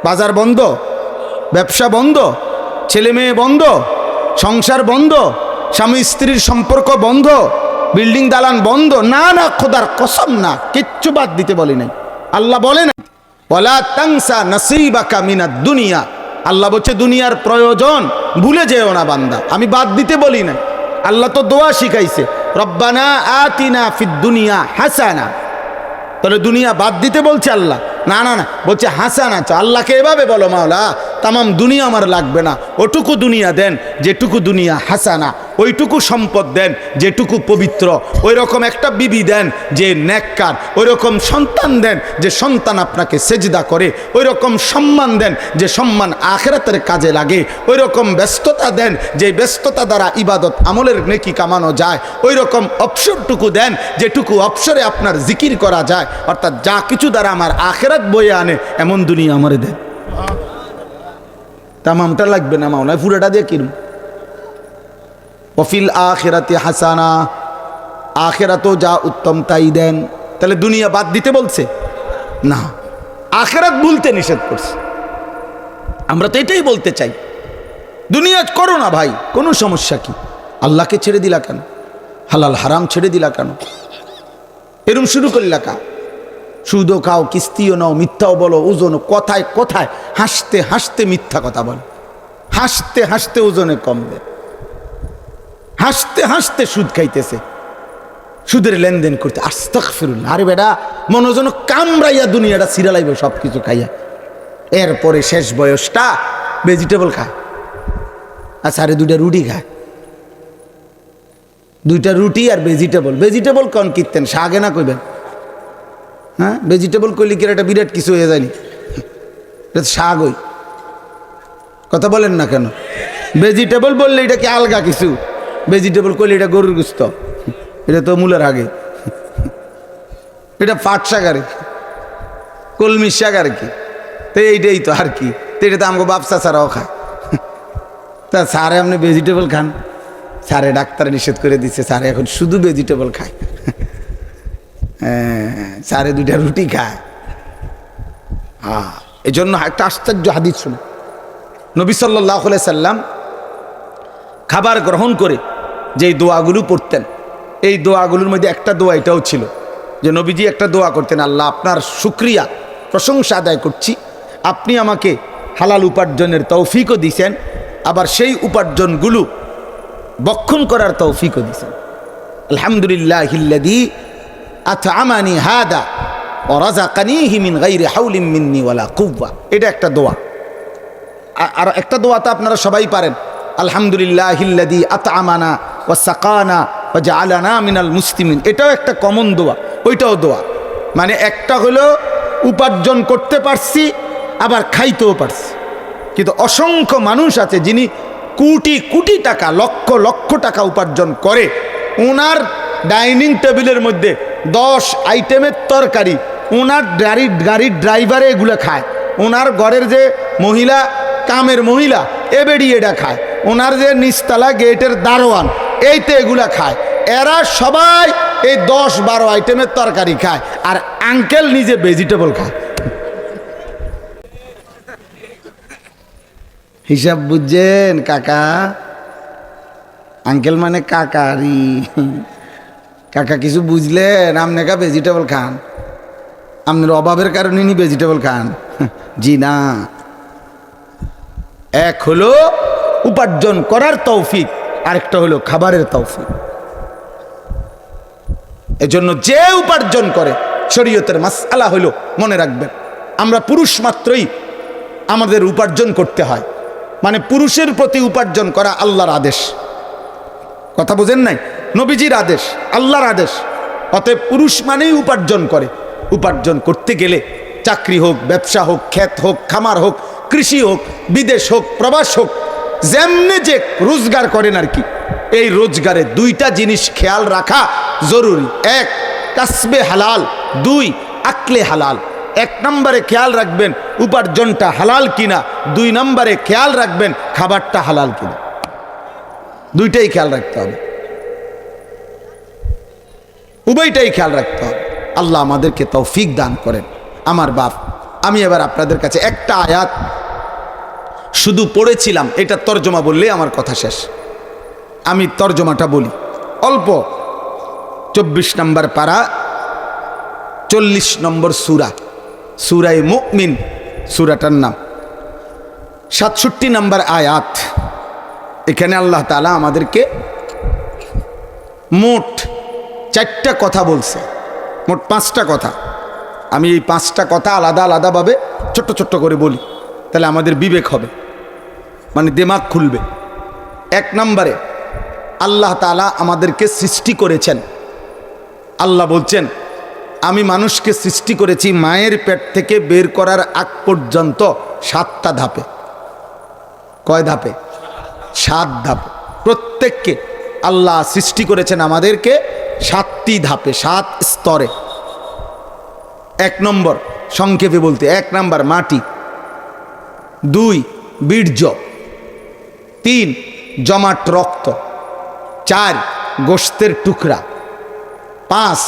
বাজার বন্ধ, ব্যবসা বন্ধ, ছেলে মেয়ে বন্ধ, সংসার বন্ধ, স্বামী স্ত্রীর সম্পর্ক বন্ধ, বিল্ডিং দালান বন্ধ, না না, খোদার কসম না, কিচ্ছু বাদ দিতে বলি নাই। আল্লাহ বলে না, ওয়ালা তানসা নাসিবাকা মিনাদ দুনিয়া। আল্লাহ বলছে দুনিয়ার প্রয়োজন ভুলে যেও না বান্দা, আমি বাদ দিতে বলি না। আল্লাহ তো দোয়া শিখাইছে, রব্বানা আতিনা ফিদ দুনিয়া হাসানা। তাহলে দুনিয়া বাদ দিতে বলছে আল্লাহ? না না না, বলছে হাসানা। আল্লাহকে এভাবে বলো, মাওলা তামাম দুনিয়া আমার লাগবে না, ওটুকু দুনিয়া দেন যেটুকু দুনিয়া হাসানা, ওইটুকু সম্পদ দেন যেটুকু পবিত্র, ওই রকম একটা বিবি দেন যে নেককার, ওই রকম সন্তান দেন যে সন্তান আপনাকে সেজদা করে, ওই রকম সম্মান দেন যে সম্মান আখিরাতের কাজে লাগে, ওই রকম ব্যস্ততা দেন যে ব্যস্ততা দ্বারা ইবাদত আমলের নেকি কামানো যায়, ওই রকম অবসরটুকু দেন যেটুকু অবসরে আপনার জিকির করা যায়, অর্থাৎ যা কিছু দ্বারা আমার আখিরাত বয়ে আনে এমন দুনিয়া আমারে দেন। তামামটা লাগবে না মাওলানা, পুরোটা দিয়ে কিরম ওয়াফিল আখিরাতি হাসানা, আখিরাতও যা উত্তম তাই দেন। তাহলে দুনিয়া বাদ দিতে বলছে না, আখিরাত ভুলতে নিষেধ করছে। আমরা তো এটাই বলতে চাই, দুনিয়া করো না ভাই, কোনো সমস্যা কি? আল্লাহকে ছেড়ে দিলা কেন? হালাল হারাম ছেড়ে দিলা কেন? এরম শুরু করলা কা? সুদও খাও, কিস্তিও নাও, মিথ্যাও বলো, ওজনও, কথায় কথায় হাসতে হাসতে মিথ্যা কথা বলো, হাসতে হাসতে ওজনে কম দেয়, হাসতে হাসতে সুদ খাইতেছে, সুদের লেনদেন করতে। আস্তাগফিরুল্লাহ। আরে বেটা, মনোজন কামড়াইয়া দুনিয়াটা সিরালাইব সব কিছু খাইয়া, এরপরে শেষ বয়সটা ভেজিটেবল খায়। আচ্ছা, আরে দুইটা রুটি খায়, দুইটা রুটি আর ভেজিটেবল। ভেজিটেবল কন কিনতেন শাকে না কইবেন? হ্যাঁ, ভেজিটেবল কইলে কি একটা বিরাট কিছু হয়ে যায়নি? শাক ওই কথা বলেন না কেন? ভেজিটেবল বললে এটা কি আলগা কিছু? ভেজিটেবল করলে এটা গরুর গোস্ত, এটা তো মূলের আগে, এটা পাট শাক আর কি, কলমি শাক আর কি, তো এইটাই তো আর কি। তো এটা তো আমাকে বাপসা ছাড়াও খায়। তা স্যারে আপনি ভেজিটেবল খান? স্যারে ডাক্তার নিষেধ করে দিচ্ছে, স্যারে এখন শুধু ভেজিটেবল খায়। হ্যাঁ, স্যারে দুইটা রুটি খায়। হ্যাঁ, এই জন্য একটা আশ্চর্য হাদিস শুনে, নবী সাল্লাল্লাহু আলাইহি সাল্লাম খাবার গ্রহণ করে যেই দোয়াগুলো পড়তেন, এই দোয়াগুলোর মধ্যে একটা দোয়া এটাও ছিল যে নবীজি একটা দোয়া করতেন, আল্লাহ আপনার শুকরিয়া প্রশংসা আদায় করছি, আপনি আমাকে হালাল উপার্জনের তৌফিকও দিয়েছেন, আবার সেই উপার্জনগুলো বক্ষণ করার তৌফিকও দিয়েছেন। আলহামদুলিল্লাহিল্লাযী আত'আমানি হাদা ওয়া রাযাকানিহি মিন গায়রি হাওলিন মিন্নি ওয়ালা কুওয়া। এটা একটা দোয়া। আর একটা দোয়া তো আপনারা সবাই পারেন, আলহামদুলিল্লাহিল্লাযী আত'আমানা ওয়া সাকানা ওয়া জাআলানা মিনাল মুসলিমিন। এটাও একটা কমন দোয়া, ওইটাও দোয়া। মানে একটা হলো উপার্জন করতে পারছি, আবার খাইতেও পারছি। কিন্তু অসংখ্য মানুষ আছে যিনি কোটি কোটি টাকা, লক্ষ লক্ষ টাকা উপার্জন করে, ওনার ডাইনিং টেবিলের মধ্যে 10 আইটেমের তরকারি, ওনার গাড়ির ড্রাইভারে এগুলো খায়, ওনার ঘরের যে মহিলা, কামের মহিলা, এ বেড়ি এটা খায়, ওনার যে নিচতলা গেটের দারোয়ান, এইতে এগুলা খায়। এরা সবাই এই 10-12 আইটেমের তরকারি খায়, আর আঙ্কেল নিজে ভেজিটেবল খায়। হিসাব বুঝছেন কাকা? আঙ্কেল মানে কাকারি। কাকা কিছু বুঝলেন? আপনাকে ভেজিটেবল খান, আপনার অভাবের কারণে নি ভেজিটেবল খান? জি না। এক হলো উপার্জন করার তৌফিক, আরেকটা হলো খাবারের তৌফিক। এজন্য যে উপার্জন করে, শরীয়তের মাসআলা হলো, মনে রাখবেন, আমরা পুরুষ মাত্রই আমাদের উপার্জন করতে হয়। মানে পুরুষের প্রতি উপার্জন করা আল্লাহর আদেশ। কথা বোঝেন নাই? নবীজির আদেশ, আল্লাহর আদেশ। অতএব পুরুষ মানেই উপার্জন করে। উপার্জন করতে গেলে চাকরি হোক, ব্যবসা হোক, ক্ষেত হোক, খামার হোক, কৃষি হোক, বিদেশ হোক, প্রবাস হোক, যেমনি যে রোজগার করেন আর কি, এই রোজগারে দুইটা জিনিস খেয়াল রাখা জরুরি। এক, কাসবে হালাল। 2, আকলে হালাল। 1 নম্বরে খেয়াল রাখবেন উপার্জনটা হালাল কিনা, 2 নম্বরে খেয়াল রাখবেন খাবারটা হালাল কিনা। দুইটাই খেয়াল রাখতে হবে, উভয়টাই খেয়াল রাখতে হবে। আল্লাহ আমাদেরকে তৌফিক দান করেন। আমার বাপ, আমি এবার আপনাদের কাছে একটা আয়াত শুধু পড়েছিলাম, এটা তর্জমা বললেই আমার কথা শেষ। আমি তর্জমাটা বলি অল্প। 24 নম্বর পারা, 40 নম্বর সূরা, সূরায়ে মুমিন সূরাটার নাম। 67 নম্বর আয়াত। এখানে আল্লাহ তাআলা আমাদেরকে মোট 4টা কথা বলছে, মোট 5টা কথা। আমি এই 5টা কথা আলাদা আলাদাভাবে ছোট্ট ছোট্ট করে বলি, তাহলে আমাদের বিবেক হবে, মানে দিমাগ খুলবে। 1 নম্বরে আল্লাহ তাআলা আমাদেরকে সৃষ্টি করেছেন। আল্লাহ বলছেন, আমি মানুষকে সৃষ্টি করেছি মায়ের পেট থেকে বের করার আগ পর্যন্ত 7টা ধাপে। কয় ধাপে? 7 ধাপে। প্রত্যেককে আল্লাহ সৃষ্টি করেছেন আমাদেরকে 7টি ধাপে, 7 স্তরে। 1 নম্বর, সংক্ষেপে বলতে, 1 নম্বর মাটি, 2 বীর্য, 3 জমাট রক্ত, 4 গোশতের টুকরা, 5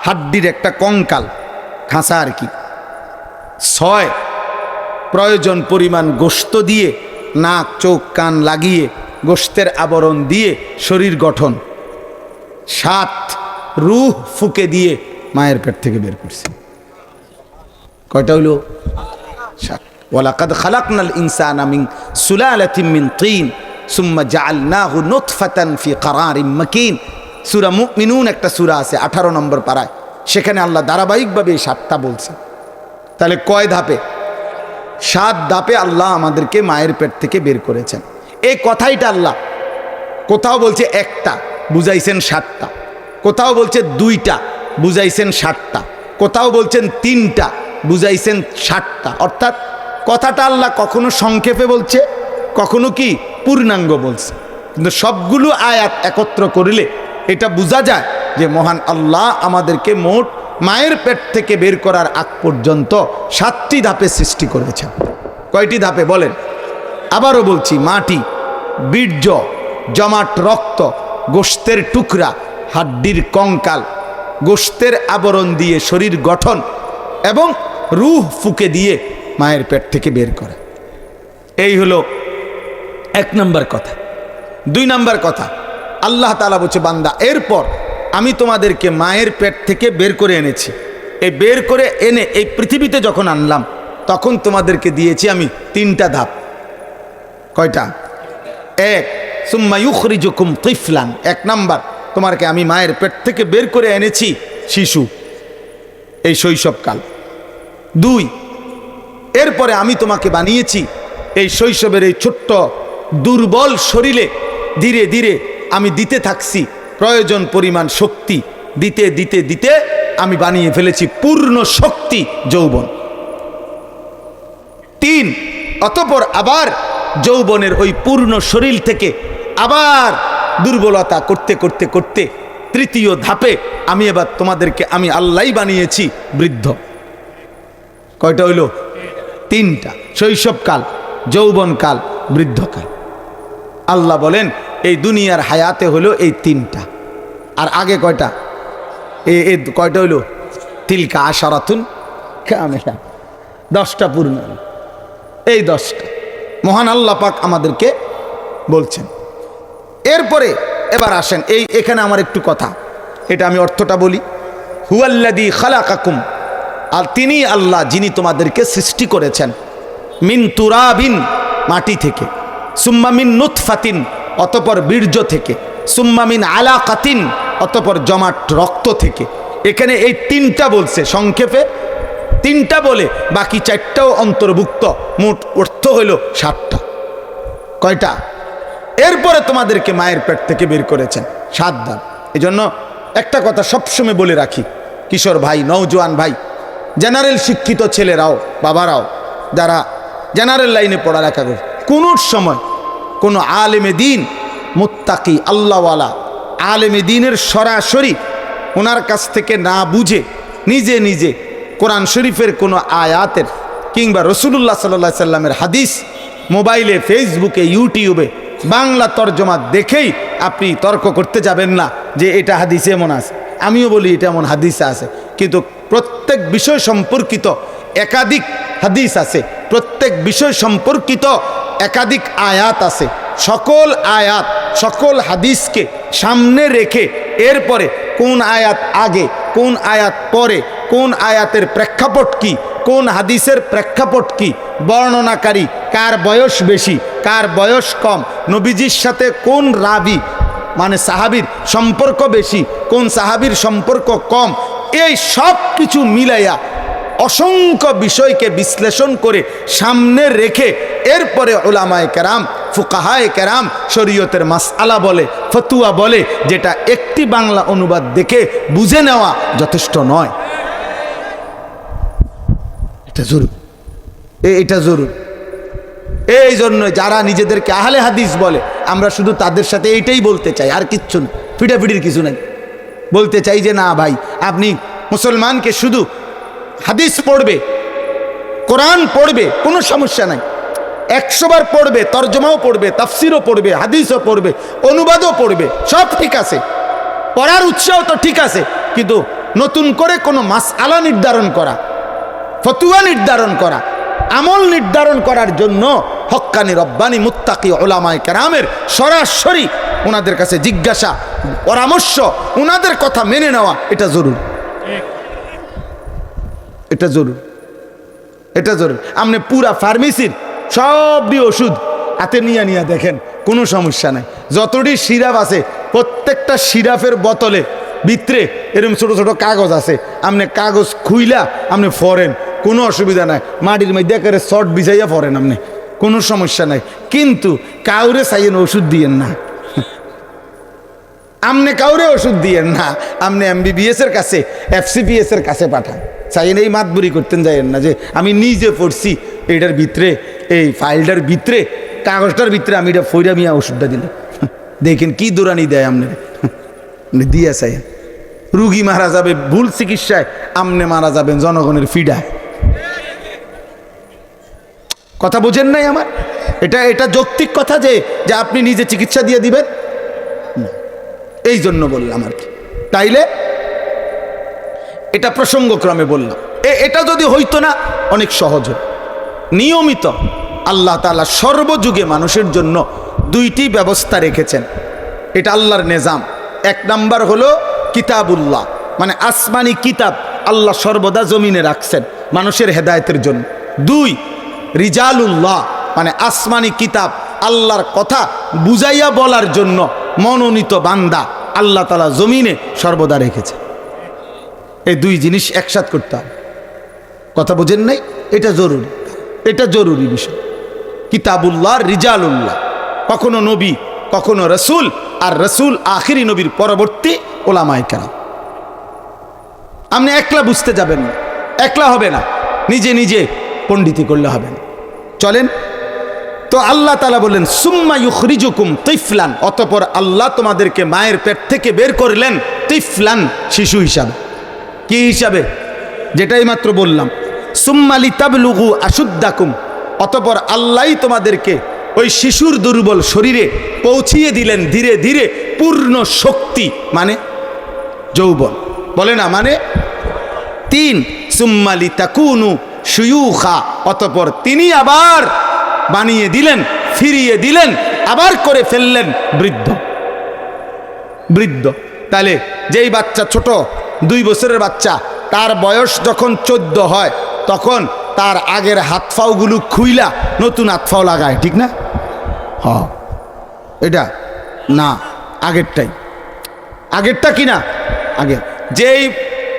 হাড্ডির একটা কঙ্কাল, খাঁচা আর কি, 6 প্রয়োজন পরিমাণ গোশত দিয়ে নাক চোখ কান লাগিয়ে গোশতের আবরণ দিয়ে শরীর গঠন, 7 রূহ ফুকে দিয়ে মায়ের পেট থেকে বের করছে। কয়টা হইল? 7। ওয়ালাকাদ খালাকনাল ইনসানা মিন সুলালাতিন মিন তিন সুম্মা জাআলনাহু নুতফাতান ফি ক্বারারিন মাকিন। সূরা মুমিনুন একটা সূরা আছে 18 নম্বর পারায়, সেখানে আল্লাহ ধারাবাহিকভাবে এই 7টা বলছে। তাহলে কয় ধাপে? 7 ধাপে আল্লাহ আমাদেরকে মায়ের পেট থেকে বের করেছেন। এই কথাইটা আল্লাহ কোথাও বলছে 1টা, বুঝাইছেন 7টা, কোথাও বলছে 2টা, বুঝাইছেন 7টা, কোথাও বলছেন 3টা, বুঝাইছেন 7টা। অর্থাৎ কথাটা আল্লাহ কখনো সংক্ষেপে বলছে, কখনো কি পূর্ণাঙ্গ বলছে, কিন্তু সবগুলো আয়াত একত্র করিলে এটা বোঝা যায় যে মহান আল্লাহ আমাদেরকে মোট মায়ের পেট থেকে বের করার আগ পর্যন্ত 7টি ধাপে সৃষ্টি করেছেন। কয়টি ধাপে বলেন? আবারও বলছি, মাটি, বীর্য, জমাট রক্ত, গোশতের টুকরা, হাড্ডির কঙ্কাল, গোশতের আবরণ দিয়ে শরীর গঠন এবং রূহ ফুকে দিয়ে মায়ের পেট থেকে বের করে। এই হলো 1 নম্বর কথা। 2 নম্বর কথা, আল্লাহ তাআলা বলছে, বান্দা এরপর আমি তোমাদেরকে মায়ের পেট থেকে বের করে এনেছি। এই বের করে এনে এই পৃথিবীতে যখন আনলাম তখন তোমাদেরকে দিয়েছি আমি 3টা ধাপ। কয়টা? 1 সুম্মা ইউখরিজুকুম তিফলান, 1 নাম্বার, তোমাকে আমি মায়ের পেট থেকে বের করে এনেছি শিশু, এই শৈশবকাল। 2 এরপরে আমি তোমাকে বানিয়েছি এই শৈশবের এই ছোট্ট দুর্বল শরীরে ধীরে ধীরে আমি দিতে থাকছি প্রয়োজন পরিমাণ শক্তি, দিতে দিতে দিতে আমি বানিয়ে ফেলেছি পূর্ণ শক্তি যৌবন। 3 অতঃপর আবার যৌবনের ওই পূর্ণ শরীর থেকে আবার দুর্বলতা করতে করতে করতে 3য় ধাপে আমি এবার তোমাদেরকে আমি আল্লাহই বানিয়েছি বৃদ্ধ। কয়টা হইল? 3টা, শৈশবকাল, যৌবনকাল, বৃদ্ধকাল। আল্লাহ বলেন এই দুনিয়ার হায়াতে হলো এই 3টা। আর আগে কয়টা? এই কয়টা হইল? তিলকা আশারাতুন কামিলা, 10টা পূর্ণ। এই 10টা মহান আল্লাহ পাক আমাদেরকে বলছেন। এরপরে এবার আসেন, এখানে আমার একটু কথা, এটা আমি অর্থটা বলি। হুয়াল্লাযী খালাকাকুম, আর তিনি আল্লাহ যিনি তোমাদেরকে সৃষ্টি করেছেন, মিন তুরাবিন, মাটি থেকে, সুম্মা মিন নুতফাতিন, অতঃপর বীর্য থেকে, সুম্মা মিন আলাকাতিন, অতঃপর জমাট রক্ত থেকে। এখানে এই 3টা বলছে, সংক্ষেপে 3টা বলে বাকি 4টাও অন্তর্ভুক্ত, মোট অর্থ হইল 7টা। কয়টা? এরপরে তোমাদেরকে মায়ের পেট থেকে বের করেছেন 7 ধাপ। এই জন্য একটা কথা সবসময় বলে রাখি, কিশোর ভাই, নওজোয়ান ভাই, জেনারেল শিক্ষিত ছেলেরাও বাবারাও যারা জেনারেল লাইনে পড়ালেখা করে, কোনো সময় কোনো আলেমে দিন, মুত্তাকি আল্লাহওয়ালা আলেমে দিনের সরাসরি ওনার কাছ থেকে না বুঝে নিজে নিজে কোরআন শরীফের কোনো আয়াতের কিংবা রসুলুল্লাহ সাল্লাল্লাহু আলাইহি সাল্লামের হাদিস মোবাইলে, ফেসবুকে, ইউটিউবে বাংলা তর্জমা দেখেই আপনি তর্ক করতে যাবেন না যে এটা হাদিসে এমন আছে। আমিও বলি এটা এমন হাদিসে আছে, কিন্তু প্রত্যেক বিষয় সম্পর্কিত একাধিক হাদিস আছে, প্রত্যেক বিষয় সম্পর্কিত একাধিক আয়াত আছে। সকল আয়াত, সকল হাদিসকে সামনে রেখে এরপরে কোন আয়াত আগে, কোন আয়াত পরে, কোন আয়াতের প্রেক্ষাপট কি, কোন হাদিসের প্রেক্ষাপট কি, বর্ণনাকারী কার বয়স বেশি, কার বয়স কম, নবীজির সাথে কোন রাবি মানে সাহাবীর সম্পর্ক বেশি, কোন সাহাবীর সম্পর্ক কম, এই সব কিছু মিলাইয়া অসংখ্য বিষয়কে বিশ্লেষণ করে সামনে রেখে এরপরে উলামায়ে কেরাম ফুকাহায়ে কেরাম শরীয়তের মাসআলা বলে, ফতুয়া বলে, যেটা একটি বাংলা অনুবাদ দেখে বুঝে নেওয়া যথেষ্ট নয়। এটা জরুরি, এটা জরুরি। এই জন্য যারা নিজেদেরকে আহলে হাদিস বলে, আমরা শুধু তাদের সাথে এইটাই বলতে চাই, আর কিচ্ছু না, ফিটাফিটির কিছু নাই। বলতে চাই যে না ভাই, আপনি মুসলমানকে শুধু হাদিস পড়বে, কোরআন পড়বে, কোনো সমস্যা নাই, 100 বার পড়বে, তর্জমাও পড়বে, তাফসিরও পড়বে, হাদিসও পড়বে, অনুবাদও পড়বে, সব ঠিক আছে, পড়ার উৎসাহ তো ঠিক আছে, কিন্তু নতুন করে কোনো মাসআলা নির্ধারণ করা, ফতুয়া নির্ধারণ করা, আমল নির্ধারণ করার জন্য হক্কানি রব্বানি মুত্তাকি উলামায়ে কেরামের সরাসরি ওনাদের কাছে জিজ্ঞাসা, পরামর্শ, ওনাদের কথা মেনে নেওয়া, এটা জরুরি, এটা জরুরি, এটা জরুরি। আপনি পুরা ফার্মেসির সবই ওষুধ হাতে নিয়ে নিয়ে দেখেন, কোনো সমস্যা নাই। যতটি সিরাপ আছে, প্রত্যেকটা সিরাপের বোতলে ভিতরে এরকম ছোট ছোট কাগজ আছে, আপনি কাগজ খুইলা আপনি ফরেন, কোনো অসুবিধা নাই। মাটির মধ্যে করে শর্ট বিছাইয়া ফরেন আপনি, কোনো সমস্যা নাই। কিন্তু কাউরে চাইয়েন ওষুধ দিয়েন না, আপনি কাউরে ওষুধ দিয়েন না, আপনি MBBS এর কাছে, FCPS এর কাছে পাঠান। চাইয়েন এই মাতবুরি করতেন যাইয়েন না যে আমি নিজে পড়ছি এইটার ভিতরে, এই ফাইলটার ভিতরে, কাগজটার ভিতরে আমি এটা ফইরা মিয়া ওষুধটা দিলে দেখেন কি দৌড়ানি দেয় আপনি দিয়া চাইয়েন। রুগী মারা যাবে ভুল চিকিৎসায়, আপনি মারা যাবেন জনগণের ফিডায়। কথা বোঝেন নাই আমার? এটা যৌক্তিক কথা যে আপনি নিজে চিকিৎসা দিয়ে দিবেন, এই জন্য বললাম আর কি। তাইলে এটা প্রসঙ্গক্রমে বললাম। এটা যদি হইতো না, অনেক সহজ হয়। নিয়মিত আল্লাহ তাআলা সর্বযুগে মানুষের জন্য 2টি ব্যবস্থা রেখেছেন, এটা আল্লাহর নিজাম। 1 নাম্বার হলো কিতাবুল্লাহ, মানে আসমানি কিতাব আল্লাহ সর্বদা জমিনে রাখছেন মানুষের হেদায়েতের জন্য। 2 রিজালুল্লাহ, মানে আসমানি কিতাব আল্লাহর কথা বুঝাইয়া বলার জন্য মনোনীত বান্দা আল্লাহ তাআলা জমিনে সর্বদা রেখেছে। এই 2 জিনিস একসাথে করতে হবে। কথা বোঝেন নাই? এটা জরুরি, এটা জরুরি বিষয়। কিতাবুল্লাহ, রিজালুল্লাহ, কখনো নবী, কখনো রসুল, আর রসুল আখিরি নবীর পরবর্তী ওলামায়ে কেরাম। আপনি একলা বুঝতে যাবেন না, একলা হবে না, নিজে নিজে পণ্ডিতি করলে হবে না। চলেন তো, আল্লাহ তাআলা বললেন সুম্মা ইউখরিজুকুম তিফলান, অতঃপর আল্লাহ তোমাদেরকে মায়ের পেট থেকে বের করলেন তিফলান, শিশু হিসাবে। কি হিসাবে? যেটাই মাত্র বললাম, সুম্মা লিতাবলুগু আশুদ্দাকুম, অতঃপর আল্লাহই তোমাদেরকে ওই শিশুর দুর্বল শরীরে পৌঁছিয়ে দিলেন ধীরে ধীরে পূর্ণ শক্তি, মানে যৌবন, বলে না, মানে 3 সুম্মা লিতাকুনু শুয়ুখা, অতঃপর তিনি আবার বানিয়ে দিলেন, ফিরিয়ে দিলেন, আবার করে ফেললেন বৃদ্ধ। বৃদ্ধ তাহলে যেই বাচ্চা ছোট 2 বছরের বাচ্চা, তার বয়স যখন 14 হয়, তখন তার আগের হাত পাওগুলো খুইলা নতুন হাত পাও লাগায়, ঠিক না? হ্যাঁ, এটা না, আগেরটাই। আগেরটা কি না? আগে যেই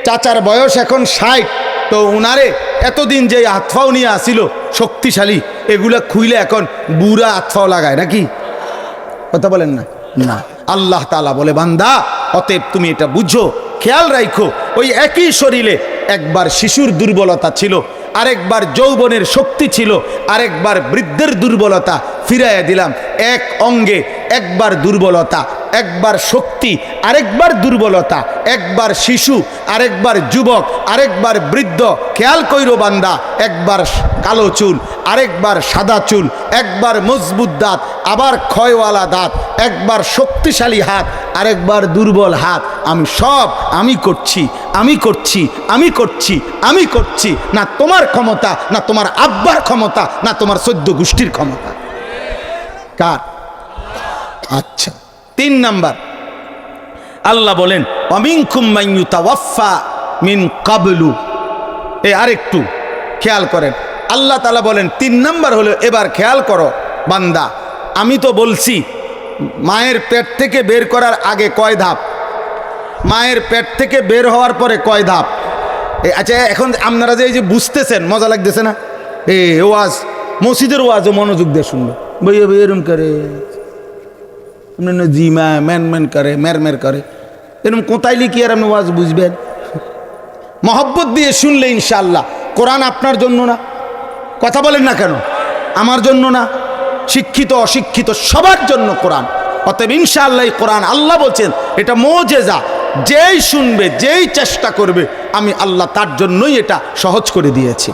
চাচার বয়স এখন 60, তো উনারে এতদিন যে হাত পাও নিয়ে আসিল শক্তিশালী, এগুলা খুইলে এখন বুড়া হাত পাও লাগায় নাকি? কথা বলেন না? না। আল্লাহ তাআলা বলে, বান্দা অতএব তুমি এটা বুঝো, খেয়াল রাখো, ওই একই শরীরে একবার শিশুর দুর্বলতা ছিল, আরেকবার যৌবনের শক্তি ছিল, আরেকবার বৃদ্ধের দুর্বলতা ফিরাইয়া দিলাম। এক অঙ্গে একবার দুর্বলতা, একবার শক্তি, আরেকবার দুর্বলতা, একবার শিশু, আরেকবার যুবক, আরেকবার বৃদ্ধ। খেয়াল কইরো বান্দা, একবার কালো চুল, আরেকবার সাদা চুল, একবার মজবুত দাঁত, আবার ক্ষয়ওয়ালা দাঁত, একবার শক্তিশালী হাত, আরেকবার দুর্বল হাত। আমি করছি, আমি করছি, আমি করছি, আমি করছি, না তোমার ক্ষমতা, না তোমার আব্বার ক্ষমতা, না তোমার 14 গোষ্ঠীর ক্ষমতা। কার? আচ্ছা, 3 নাম্বার আল্লাহ বলেন ওয়ামিনকুম মান ইউতাওয়াফা মিন ক্বাবলু। আরেকটু খেয়াল করেন, আল্লাহ তাআলা বলেন 3 নাম্বার হলো, এবার খেয়াল করো বান্দা, আমি তো বলছি মায়ের পেট থেকে বের করার আগে কয় ধাপ, মায়ের পেট থেকে বের হওয়ার পরে কয় ধাপ। আচ্ছা, এখন আপনারা যে এই যে বুঝতেছেন, মজা লাগতেছে না? ওয়াজ, মসজিদের ওয়াজও মনোযোগ দিয়ে শুনবে। বইয়ে বইয়ে এরম করে জি ম্যান ম্যান করে মের করে এরকম কোথায় লিখি আর আপনি ওয়াজ বুঝবেন? মহব্বত দিয়ে শুনলে ইনশাআল্লাহ। কোরআন আপনার জন্য না, কথা বলেন না কেন? আমার জন্য না, শিক্ষিত অশিক্ষিত সবার জন্য কোরআন। অতএব ইনশাআল্লাহ কোরআন, আল্লাহ বলছেন এটা মুজিজা, যেই শুনবে যেই চেষ্টা করবে আমি আল্লাহ তার জন্যই এটা সহজ করে দিয়েছি।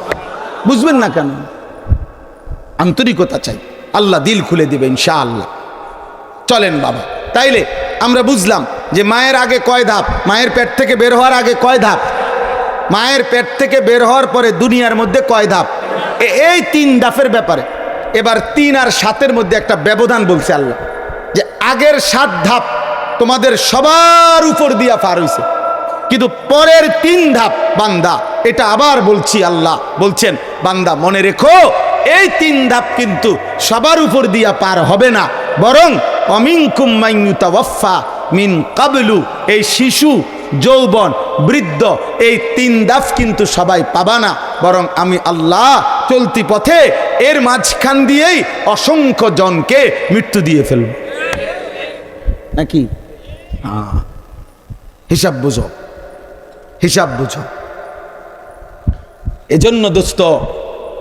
বুঝবেন না কেন? আন্তরিকতা চাই, আল্লাহ দিল খুলে দিবে ইনশাআল্লাহ। চলেন বাবা, তাইলে আমরা বুঝলাম যে মায়ের আগে কয় ধাপ, মায়ের পেট থেকে বের হওয়ার আগে কয় ধাপ, মায়ের পেট থেকে বের হওয়ার পরে দুনিয়ার মধ্যে কয় ধাপ, এই 3 ধাপের ব্যাপারে এবার 3 আর 7-এর মধ্যে একটা ব্যবধান বলছে আল্লাহ, যে আগের 7 ধাপ তোমাদের সবার উপর দিয়া পার হইছে, কিন্তু পরের 3 ধাপ বান্দা, এটা আবার বলছি, আল্লাহ বলছেন বান্দা মনে রেখো এই 3 ধাপ কিন্তু সবার উপর দিয়া পার হবে না, বরং অমিনকুম মান ইউতাওয়াফা মিন কাবলু, এই শিশু যৌবন বৃদ্ধ এই 3 ধাপ কিন্তু সবাই পাবা না, বরং আমি আল্লাহ চলতি পথে এর মাঝখান দিয়েই অসংখ্য জনকে মৃত্যু দিয়ে ফেলব। নাকি? হিসাব বুঝো, হিসাব বুঝো। এজন্য দোস্ত,